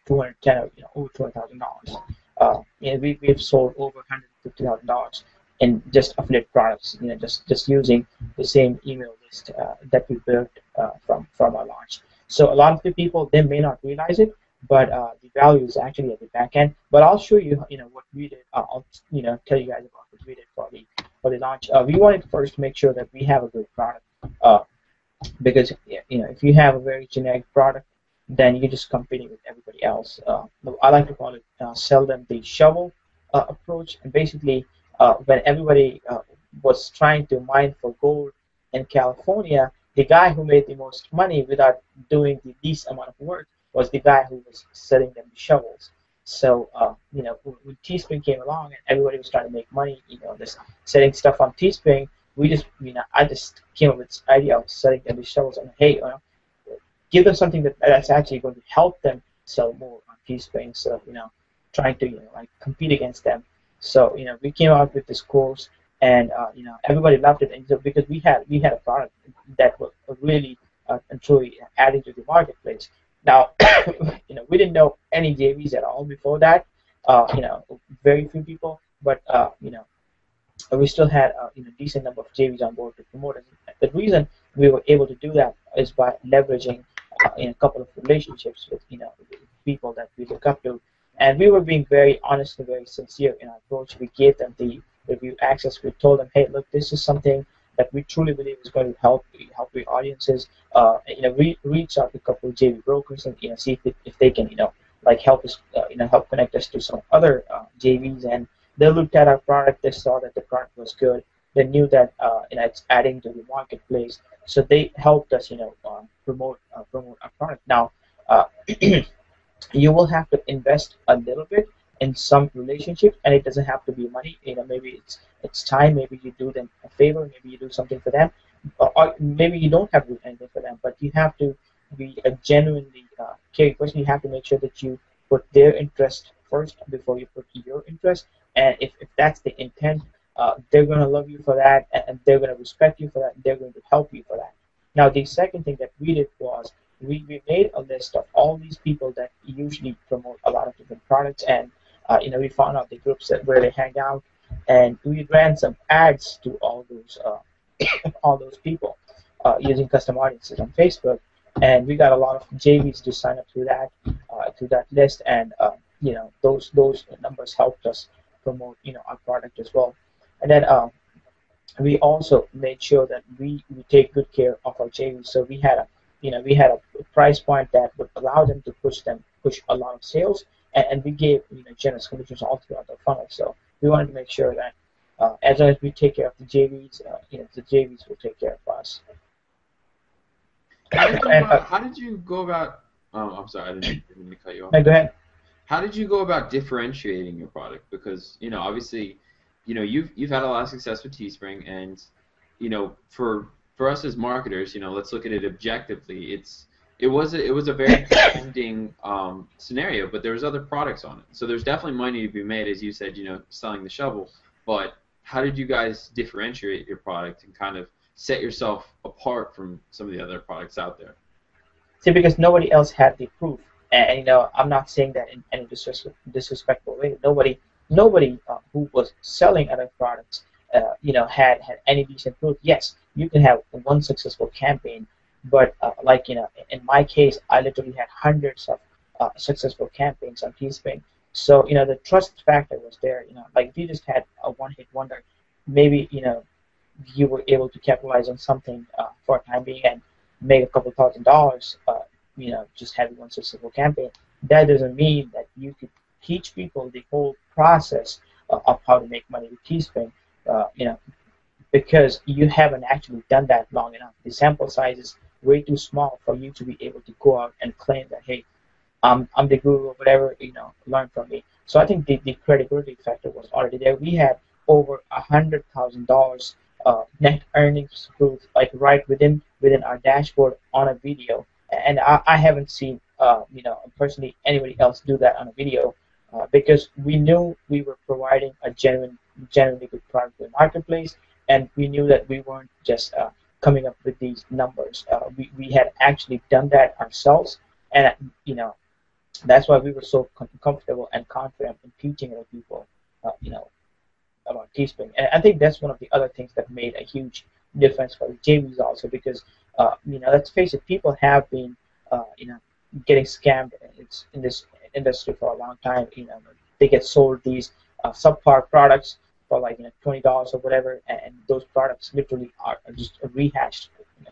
210, or over $200,000. We've sold over $150,000 in just affiliate products, just using the same email list that we built from our launch. So a lot of the people, they may not realize it, but the value is actually at the back end. But I'll show you, what we did. I'll tell you guys about what we did for the launch. We wanted first to make sure that we have a good product, uh, because if you have a very generic product, then you're just competing with everybody else. I like to call it sell them the shovel approach. And basically, when everybody was trying to mine for gold in California, the guy who made the most money without doing the least amount of work was the guy who was selling them the shovels. So, when Teespring came along and everybody was trying to make money, just selling stuff on Teespring, I just came up with this idea of selling them the shovels, and hey, give them something that's actually going to help them sell more on Teespring. So, trying to like compete against them. So, we came out with this course, and everybody loved it, and so, because we had a product that was really and truly adding to the marketplace. Now, we didn't know any JVs at all before that. Very few people, but we still had decent number of JVs on board to promote it. The reason we were able to do that is by leveraging a couple of relationships with people that we look up to, and we were being very honest and very sincere in our approach. We gave them the review access. We told them, hey, look, this is something that we truly believe is going to help your audiences. We reach out to a couple of JV brokers and see if they can like help us help connect us to some other JVs. And they looked at our product. They saw that the product was good. They knew that it's adding to the marketplace. So they helped us promote our product. Now, you will have to invest a little bit in some relationships, and it doesn't have to be money. Maybe it's time. Maybe you do them a favor. Maybe you do something for them, or maybe you don't have to do anything for them. But you have to be a genuinely caring person. You have to make sure that you put their interest first before you put your interest. And if that's the intent, they're going to love you for that, and they're going to respect you for that, and they're going to help you for that. Now, the second thing that we did was we made a list of all these people that usually promote a lot of different products, and we found out the groups where they hang out, and we ran some ads to all those people using custom audiences on Facebook, and we got a lot of JVs to sign up to that list, and those numbers helped us promote our product as well. And then we also made sure that we take good care of our JVs. So we had a price point that would allow them to push a lot of sales, and we gave generous commissions all throughout the funnel. So we wanted to make sure that as long as we take care of the JVs, the JVs will take care of us. And, How did you go about? I'm sorry, I didn't mean to cut you off. go ahead. How did you go about differentiating your product? Because obviously, you've had a lot of success with Teespring, and for us as marketers, let's look at it objectively. It was a very challenging scenario, but there was other products on it, so there's definitely money to be made, as you said, selling the shovel. But how did you guys differentiate your product and kind of set yourself apart from some of the other products out there? See, because nobody else had the proof, and I'm not saying that in any disrespectful way. Nobody who was selling other products, had any decent proof. Yes, you can have one successful campaign, but like in my case, I literally had hundreds of successful campaigns on Teespring. So the trust factor was there. Like if you just had a one-hit wonder, maybe you were able to capitalize on something for a time being and make a couple $1,000, just having one successful campaign. That doesn't mean that you could teach people the whole process of how to make money with Teespring, because you haven't actually done that long enough. The sample size is way too small for you to be able to go out and claim that, hey, I'm the guru or whatever, learn from me. So I think the credibility factor was already there. We had over $100,000 net earnings proof, like right within our dashboard on a video, and I haven't seen personally anybody else do that on a video, because we knew we were providing a genuinely good product to the marketplace, and we knew that we weren't just coming up with these numbers. We had actually done that ourselves, and that's why we were so comfortable and confident in teaching other people, about Teespring. And I think that's one of the other things that made a huge difference for the JVs also, because let's face it, people have been getting scammed in this industry for a long time. They get sold these subpar products for like $20 or whatever, and those products literally are just rehashed.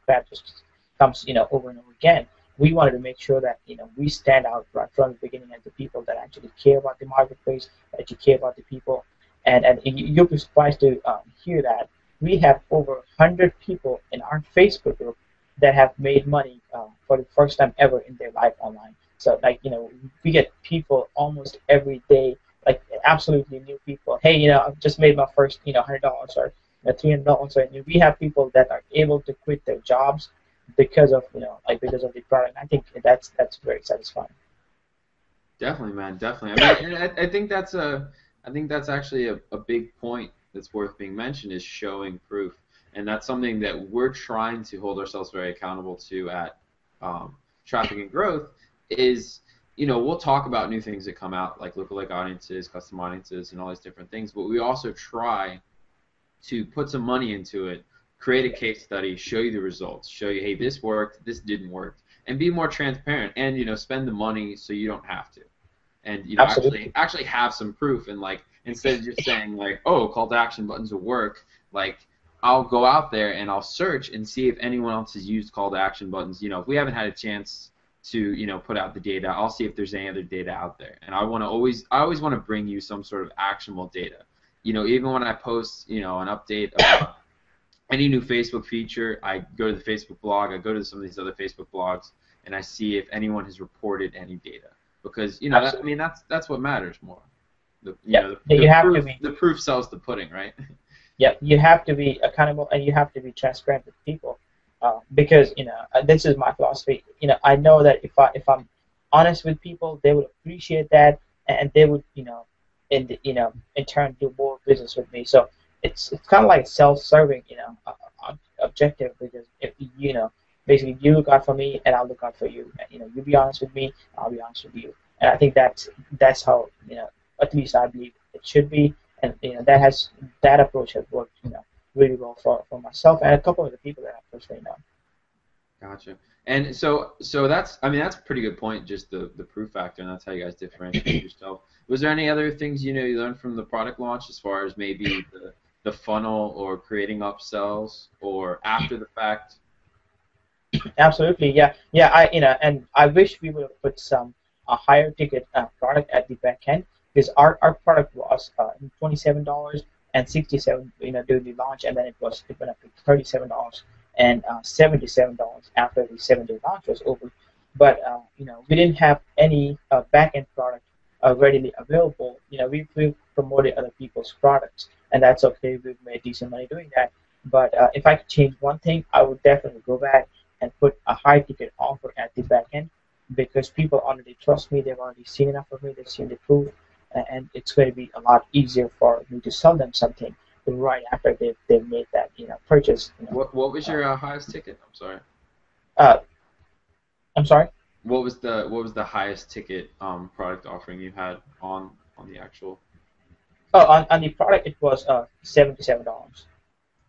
That just comes over and over again. We wanted to make sure that we stand out right from the beginning as the people that actually care about the marketplace, that you care about the people. And you'll be surprised to hear that we have over 100 people in our Facebook group that have made money for the first time ever in their life online. So we get people almost every day, like absolutely new people. Hey, I've just made my first $100 or $300. And we have people that are able to quit their jobs because of because of the product. I think that's very satisfying. Definitely, man. Definitely. I mean, I think that's actually a big point that's worth being mentioned, is showing proof, and that's something that we're trying to hold ourselves very accountable to at Traffic and Growth. Is we'll talk about new things that come out, like lookalike audiences, custom audiences, and all these different things, but we also try to put some money into it, create a case study, show you the results, show you, hey, this worked, this didn't work, and be more transparent, and spend the money so you don't have to. And actually have some proof, and like instead of just saying like, oh, call to action buttons will work, like I'll go out there and I'll search and see if anyone else has used call to action buttons. If we haven't had a chance to put out the data, I'll see if there's any other data out there. And I always want to bring you some sort of actionable data. Even when I post an update about any new Facebook feature, I go to the Facebook blog, I go to some of these other Facebook blogs, and I see if anyone has reported any data. Because that's what matters more. The proof sells the pudding, right? Yeah, you have to be accountable and you have to be transparent with people, because this is my philosophy. I know that if I'm honest with people, they would appreciate that, and they would in turn do more business with me. So it's kind of like self-serving objective, because if basically you look out for me and I'll look out for you. And, you be honest with me, I'll be honest with you. And I think that's how at least I believe it should be. And that approach has worked really well for myself and a couple of the people that I personally know. Gotcha. And so that's a pretty good point, just the proof factor, and that's how you guys differentiate yourself. Was there any other things you learned from the product launch, as far as maybe the funnel or creating upsells or after the fact? Absolutely, yeah, yeah. And I wish we would have put some a higher ticket product at the back end because our product was $27 and 67, during the launch, and then it went up to $37 and $77 after the 7-day launch was over. But we didn't have any back end product readily available. We promoted other people's products, and that's okay. We've made decent money doing that. But if I could change one thing, I would definitely go back and put a high ticket offer at the back end because people already trust me. They've already seen enough of me. They've seen the proof, and it's going to be a lot easier for me to sell them something right after they've made that purchase. What was your highest ticket? I'm sorry. Uh, I'm sorry. What was the highest ticket product offering you had on the actual? Oh, on the product it was $77.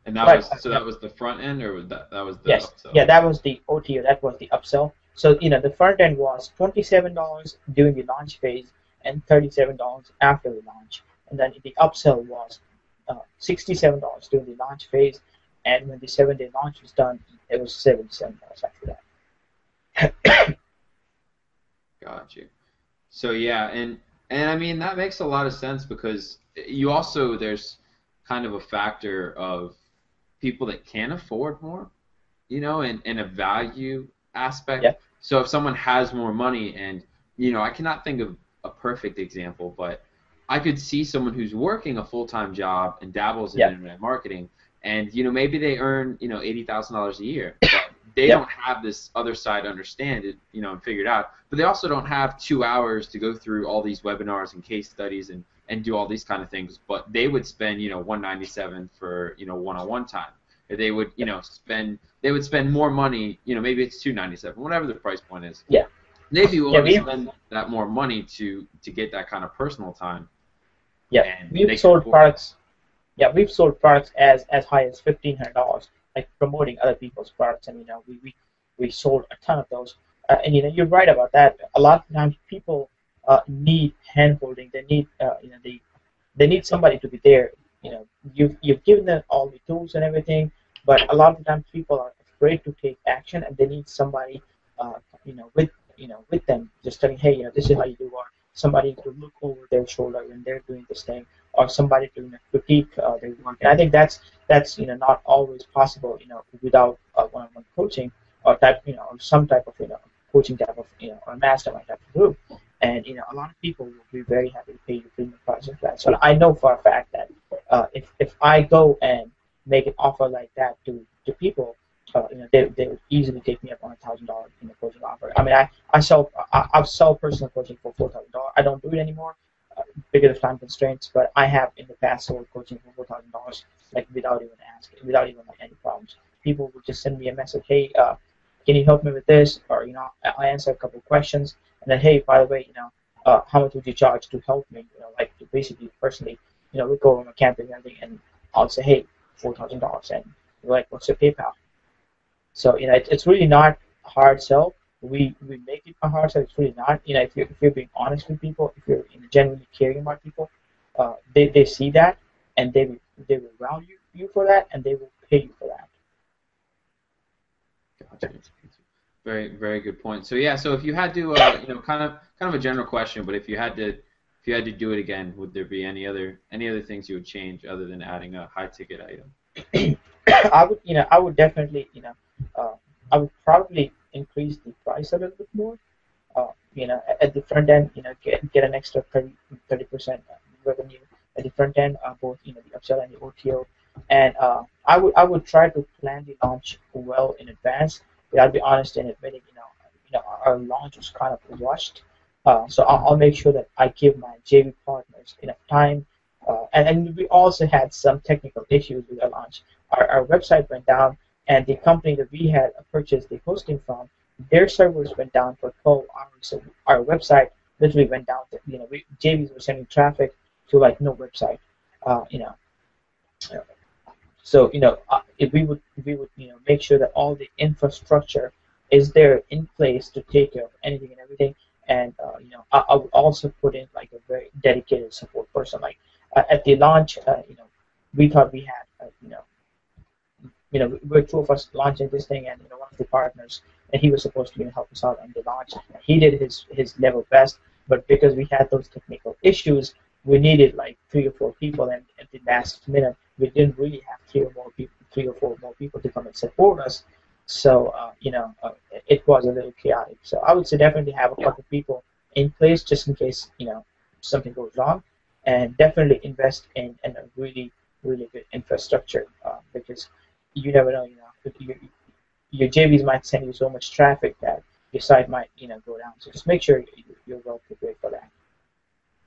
And that But was so that was the front end, or was that was the yes, upsell? yeah, that was the OTO. That was the upsell. So the front end was $27 during the launch phase and $37 after the launch, and then the upsell was $67 during the launch phase, and when the 7-day launch was done, it was $77 after that. Got you. So yeah, and I mean that makes a lot of sense because you also there's kind of a factor of people that can afford more, and a value aspect. Yeah, So if someone has more money, and I cannot think of a perfect example, but I could see someone who's working a full-time job and dabbles in yeah, internet marketing, and maybe they earn $80,000 a year, but they yep, don't have this other side to understand it, and figure it out. But they also don't have 2 hours to go through all these webinars and case studies and do all these kind of things. But they would spend 197 for one-on-one time. Or they would spend more money. Maybe it's 297, whatever the price point is. yeah, They'd be yeah. willing to spend that more money to get that kind of personal time, Yeah, and we've they can sold afford it. products. Yeah, we've sold products as high as $1,500, like promoting other people's products, and we sold a ton of those. And you're right about that. A lot of times people need hand holding. They need they need somebody to be there. You've given them all the tools and everything, but a lot of times people are afraid to take action, and they need somebody with them, just telling, hey, this is how you do, or somebody to look over their shoulder when they're doing this thing, or somebody to critique their work. And I think that's not always possible, without one-on-one coaching or or some type of coaching type of or mastermind type of group. And a lot of people will be very happy to pay you premium price for that. So I know for a fact that if I go and make an offer like that to people, they would easily take me up on $1,000 coaching offer. I mean, I sell personal coaching for $4,000. I don't do it anymore because of time constraints, but I have in the past sold coaching for $4,000 like without even asking, without even like any problems. People would just send me a message, hey, can you help me with this? Or I answer a couple of questions, and then hey, by the way, how much would you charge to help me? Like to basically personally, we go on a campaign and everything, and I'll say, hey, $4,000, and you're like, what's your PayPal? So it's really not a hard sell. We make it a hard sell. It's really not. If you're being honest with people, if you're genuinely caring about people, they see that, and they will value you for that, and they will pay you for that. Gotcha. Very, very good point. So yeah, so if you had to, kind of a general question, but if you had to do it again, would there be any other things you would change other than adding a high ticket item? I would definitely, uh, I would probably increase the price a little bit more. At the front end, get an extra 30% revenue at the front end, both the upsell and the OTO. And I would try to plan the launch well in advance. But I'll be honest in admitting, our launch was kind of rushed. So I'll make sure that I give my JV partners enough time. And we also had some technical issues with our launch. Our website went down, and the company that we had purchased the hosting from, their servers went down for 12 hours. So our website literally went down. JVs were sending traffic to like no website. Uh, you know, so if we would make sure that all the infrastructure is there in place to take care of anything and everything, and I would also put in like a very dedicated support person. Like at the launch, we thought we had, we were two of us launching this thing, and one of the partners, and he was supposed to help us out on the launch. He did his level best, but because we had those technical issues, we needed like 3 or 4 people, and at the last minute, we didn't really have 3 or 4 more people to come and support us. So it was a little chaotic. So I would say definitely have a couple people in place just in case something goes wrong, and definitely invest in a really really good infrastructure because you never know. If your JVs might send you so much traffic that your site might go down. So just make sure you're well prepared for that.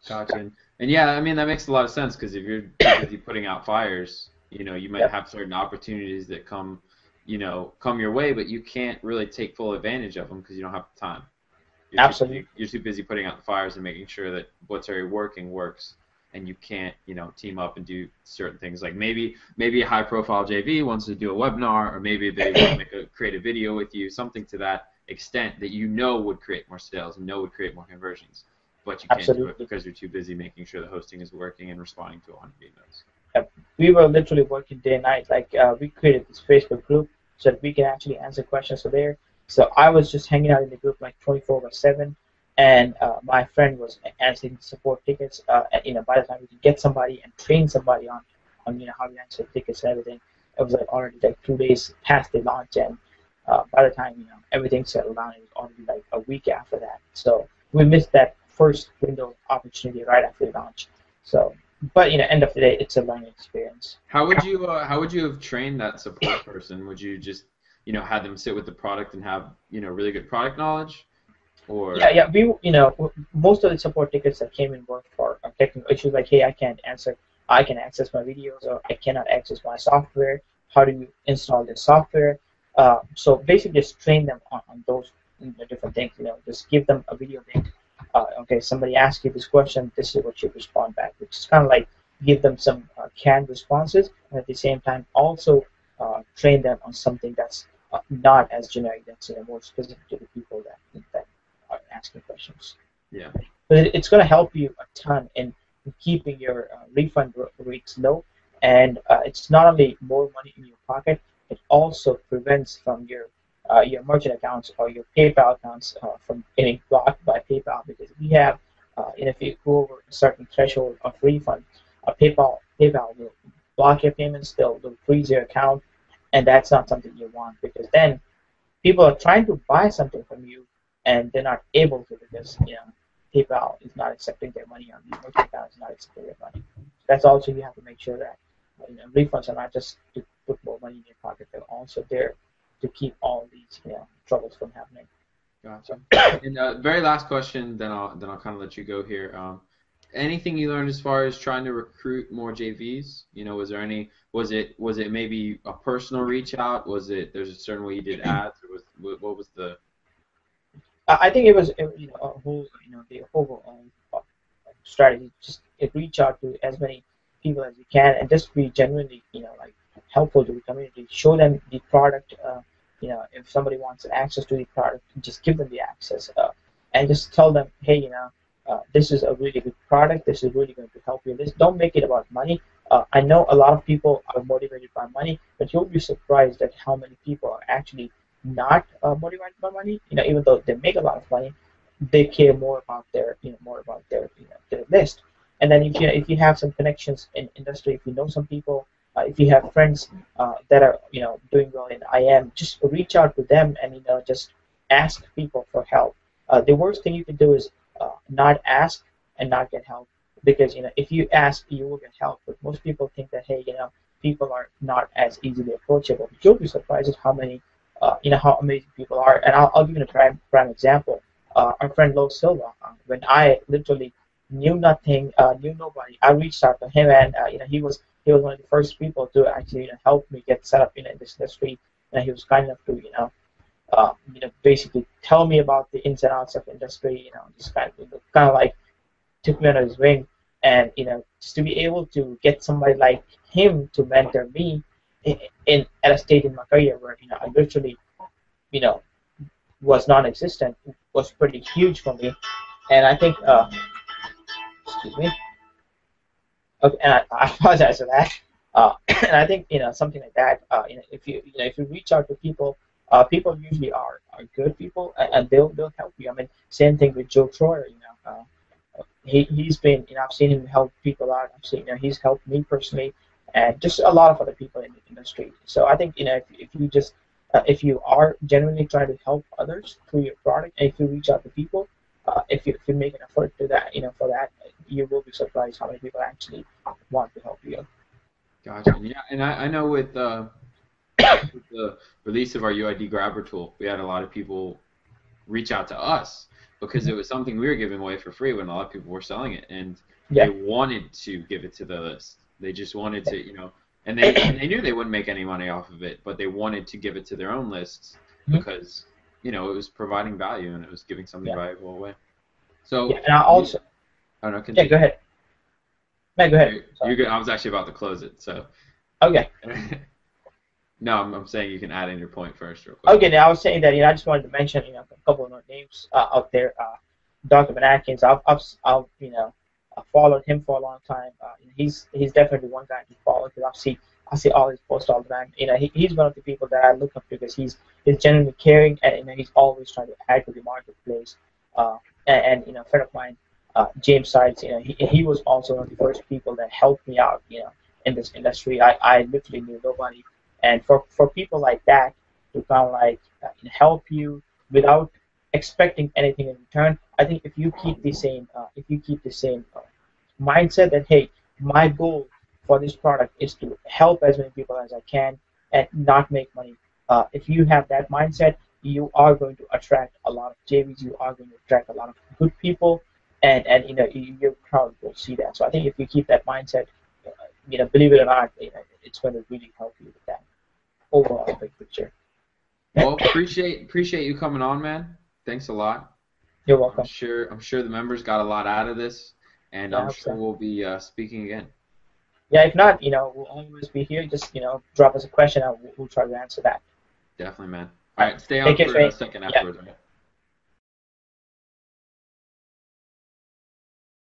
Gotcha. And yeah, I mean that makes a lot of sense because if you're busy putting out fires, you might have certain opportunities that come your way, but you can't really take full advantage of them because you don't have the time. Absolutely. You're too busy putting out the fires and making sure that what's already working works, and you can't team up and do certain things. Like maybe a high-profile JV wants to do a webinar, or maybe they want to create a video with you, something to that extent that would create more sales and would create more conversions. But you can't do it because you're too busy making sure the hosting is working and responding to 100 emails. Yep. We were literally working day and night. Like we created this Facebook group so that we can actually answer questions from there. So I was just hanging out in the group like 24/7, and my friend was answering support tickets. And by the time we could get somebody and train somebody on how to answer tickets and everything, it was like already like 2 days past the launch, and by the time everything settled down, it was already like a week after that. So we missed that first window opportunity right after the launch. So, but end of the day, it's a learning experience. How would you have trained that support person? Would you just had them sit with the product and have really good product knowledge, or yeah we most of the support tickets that came in were for technical issues like, hey, I can access my videos, or I cannot access my software. How do you install this software? So basically, just train them on those different things. Just give them a video link. Okay, somebody asks you this question, this is what you respond back, which is kind of like give them some canned responses, and at the same time also train them on something that's not as generic, that's more specific to the people that are asking questions. Yeah. But it's going to help you a ton in keeping your refund rates low, and it's not only more money in your pocket, it also prevents from your merchant accounts or your PayPal accounts from getting blocked by PayPal, because we have, if you go over a certain threshold of refund, PayPal will block your payments, they'll freeze your account, and that's not something you want, because then people are trying to buy something from you and they're not able to because PayPal is not accepting their money, or the merchant account is not accepting their money. That's also, you have to make sure that refunds are not just to put more money in your pocket, they're also there to keep all these troubles from happening. Gotcha. And very last question, then I'll kind of let you go here. Anything you learned as far as trying to recruit more JVs? Was it maybe a personal reach out? There's a certain way you did ads, or what was the? I think it was a whole the overall strategy. Just reach out to as many people as you can, and just be genuinely like helpful to the community. Show them the product. If somebody wants access to the product, just give them the access, and just tell them, hey, this is a really good product. This is really going to help you. Don't make it about money. I know a lot of people are motivated by money, but you'll be surprised at how many people are actually not motivated by money. Even though they make a lot of money, they care more about their their list. And then if you have some connections in industry, if you know some people, if you have friends that are doing well in IM, just reach out to them and just ask people for help. The worst thing you can do is not ask and not get help, because if you ask, you will get help. But most people think that, hey, people are not as easily approachable. But you'll be surprised at how many how amazing people are. And I'll give you a prime example. Our friend Lo Silva, when I literally knew nothing, knew nobody, I reached out to him, and he was one of the first people to actually help me get set up in this industry, and he was kind enough to basically tell me about the ins and outs of industry, just kind of like took me under his wing, and just to be able to get somebody like him to mentor me at a stage in my career where I literally was non-existent, was pretty huge for me. And I think excuse me. Okay, and I apologize for that. And I think something like that. If you reach out to people, people usually are good people, and they'll help you. I mean, same thing with Joe Troyer. He's been, I've seen him help people out. I've seen, he's helped me personally, and just a lot of other people in the industry. So I think, if you just if you are genuinely trying to help others through your product, and if you reach out to people, if you make an effort to that, for that, you will be surprised how many people actually want to help you. Gotcha. Yeah, and I know with with the release of our UID Grabber tool, we had a lot of people reach out to us because it was something we were giving away for free when a lot of people were selling it, and Yeah. they wanted to give it to the list. They just wanted to, and they knew they wouldn't make any money off of it, but they wanted to give it to their own lists because, it was providing value and it was giving something valuable away. So, yeah, and I also, I don't know, yeah, continue. go ahead. No, go ahead. You're good. I was actually about to close it, so. Okay. No, I'm saying you can add in your point first, real quick. Okay, now I was saying that I just wanted to mention a couple of more names out there. Dr. Ben Atkins, I've followed him for a long time. He's definitely one guy to follow because I see all his posts all the time. He's one of the people that I look up to because he's genuinely caring, and he's always trying to add to the marketplace. And a friend of mine, James Sides, he was also one of the first people that helped me out, in this industry. I literally knew nobody. And for people like that to kind of like help you without expecting anything in return, I think if you keep the same mindset that, hey, my goal for this product is to help as many people as I can and not make money. If you have that mindset, you are going to attract a lot of JVs. You are going to attract a lot of good people, and your crowd will see that. So I think if you keep that mindset, believe it or not, it's going to really help you with that overall big picture. Well, appreciate you coming on, man. Thanks a lot. You're welcome. I'm sure the members got a lot out of this, and Yeah, I'm sure we'll be speaking again. Yeah, if not, we'll always be here. Just drop us a question, and we'll try to answer that. Definitely, man. All right, stay on for a second afterwards. Yeah.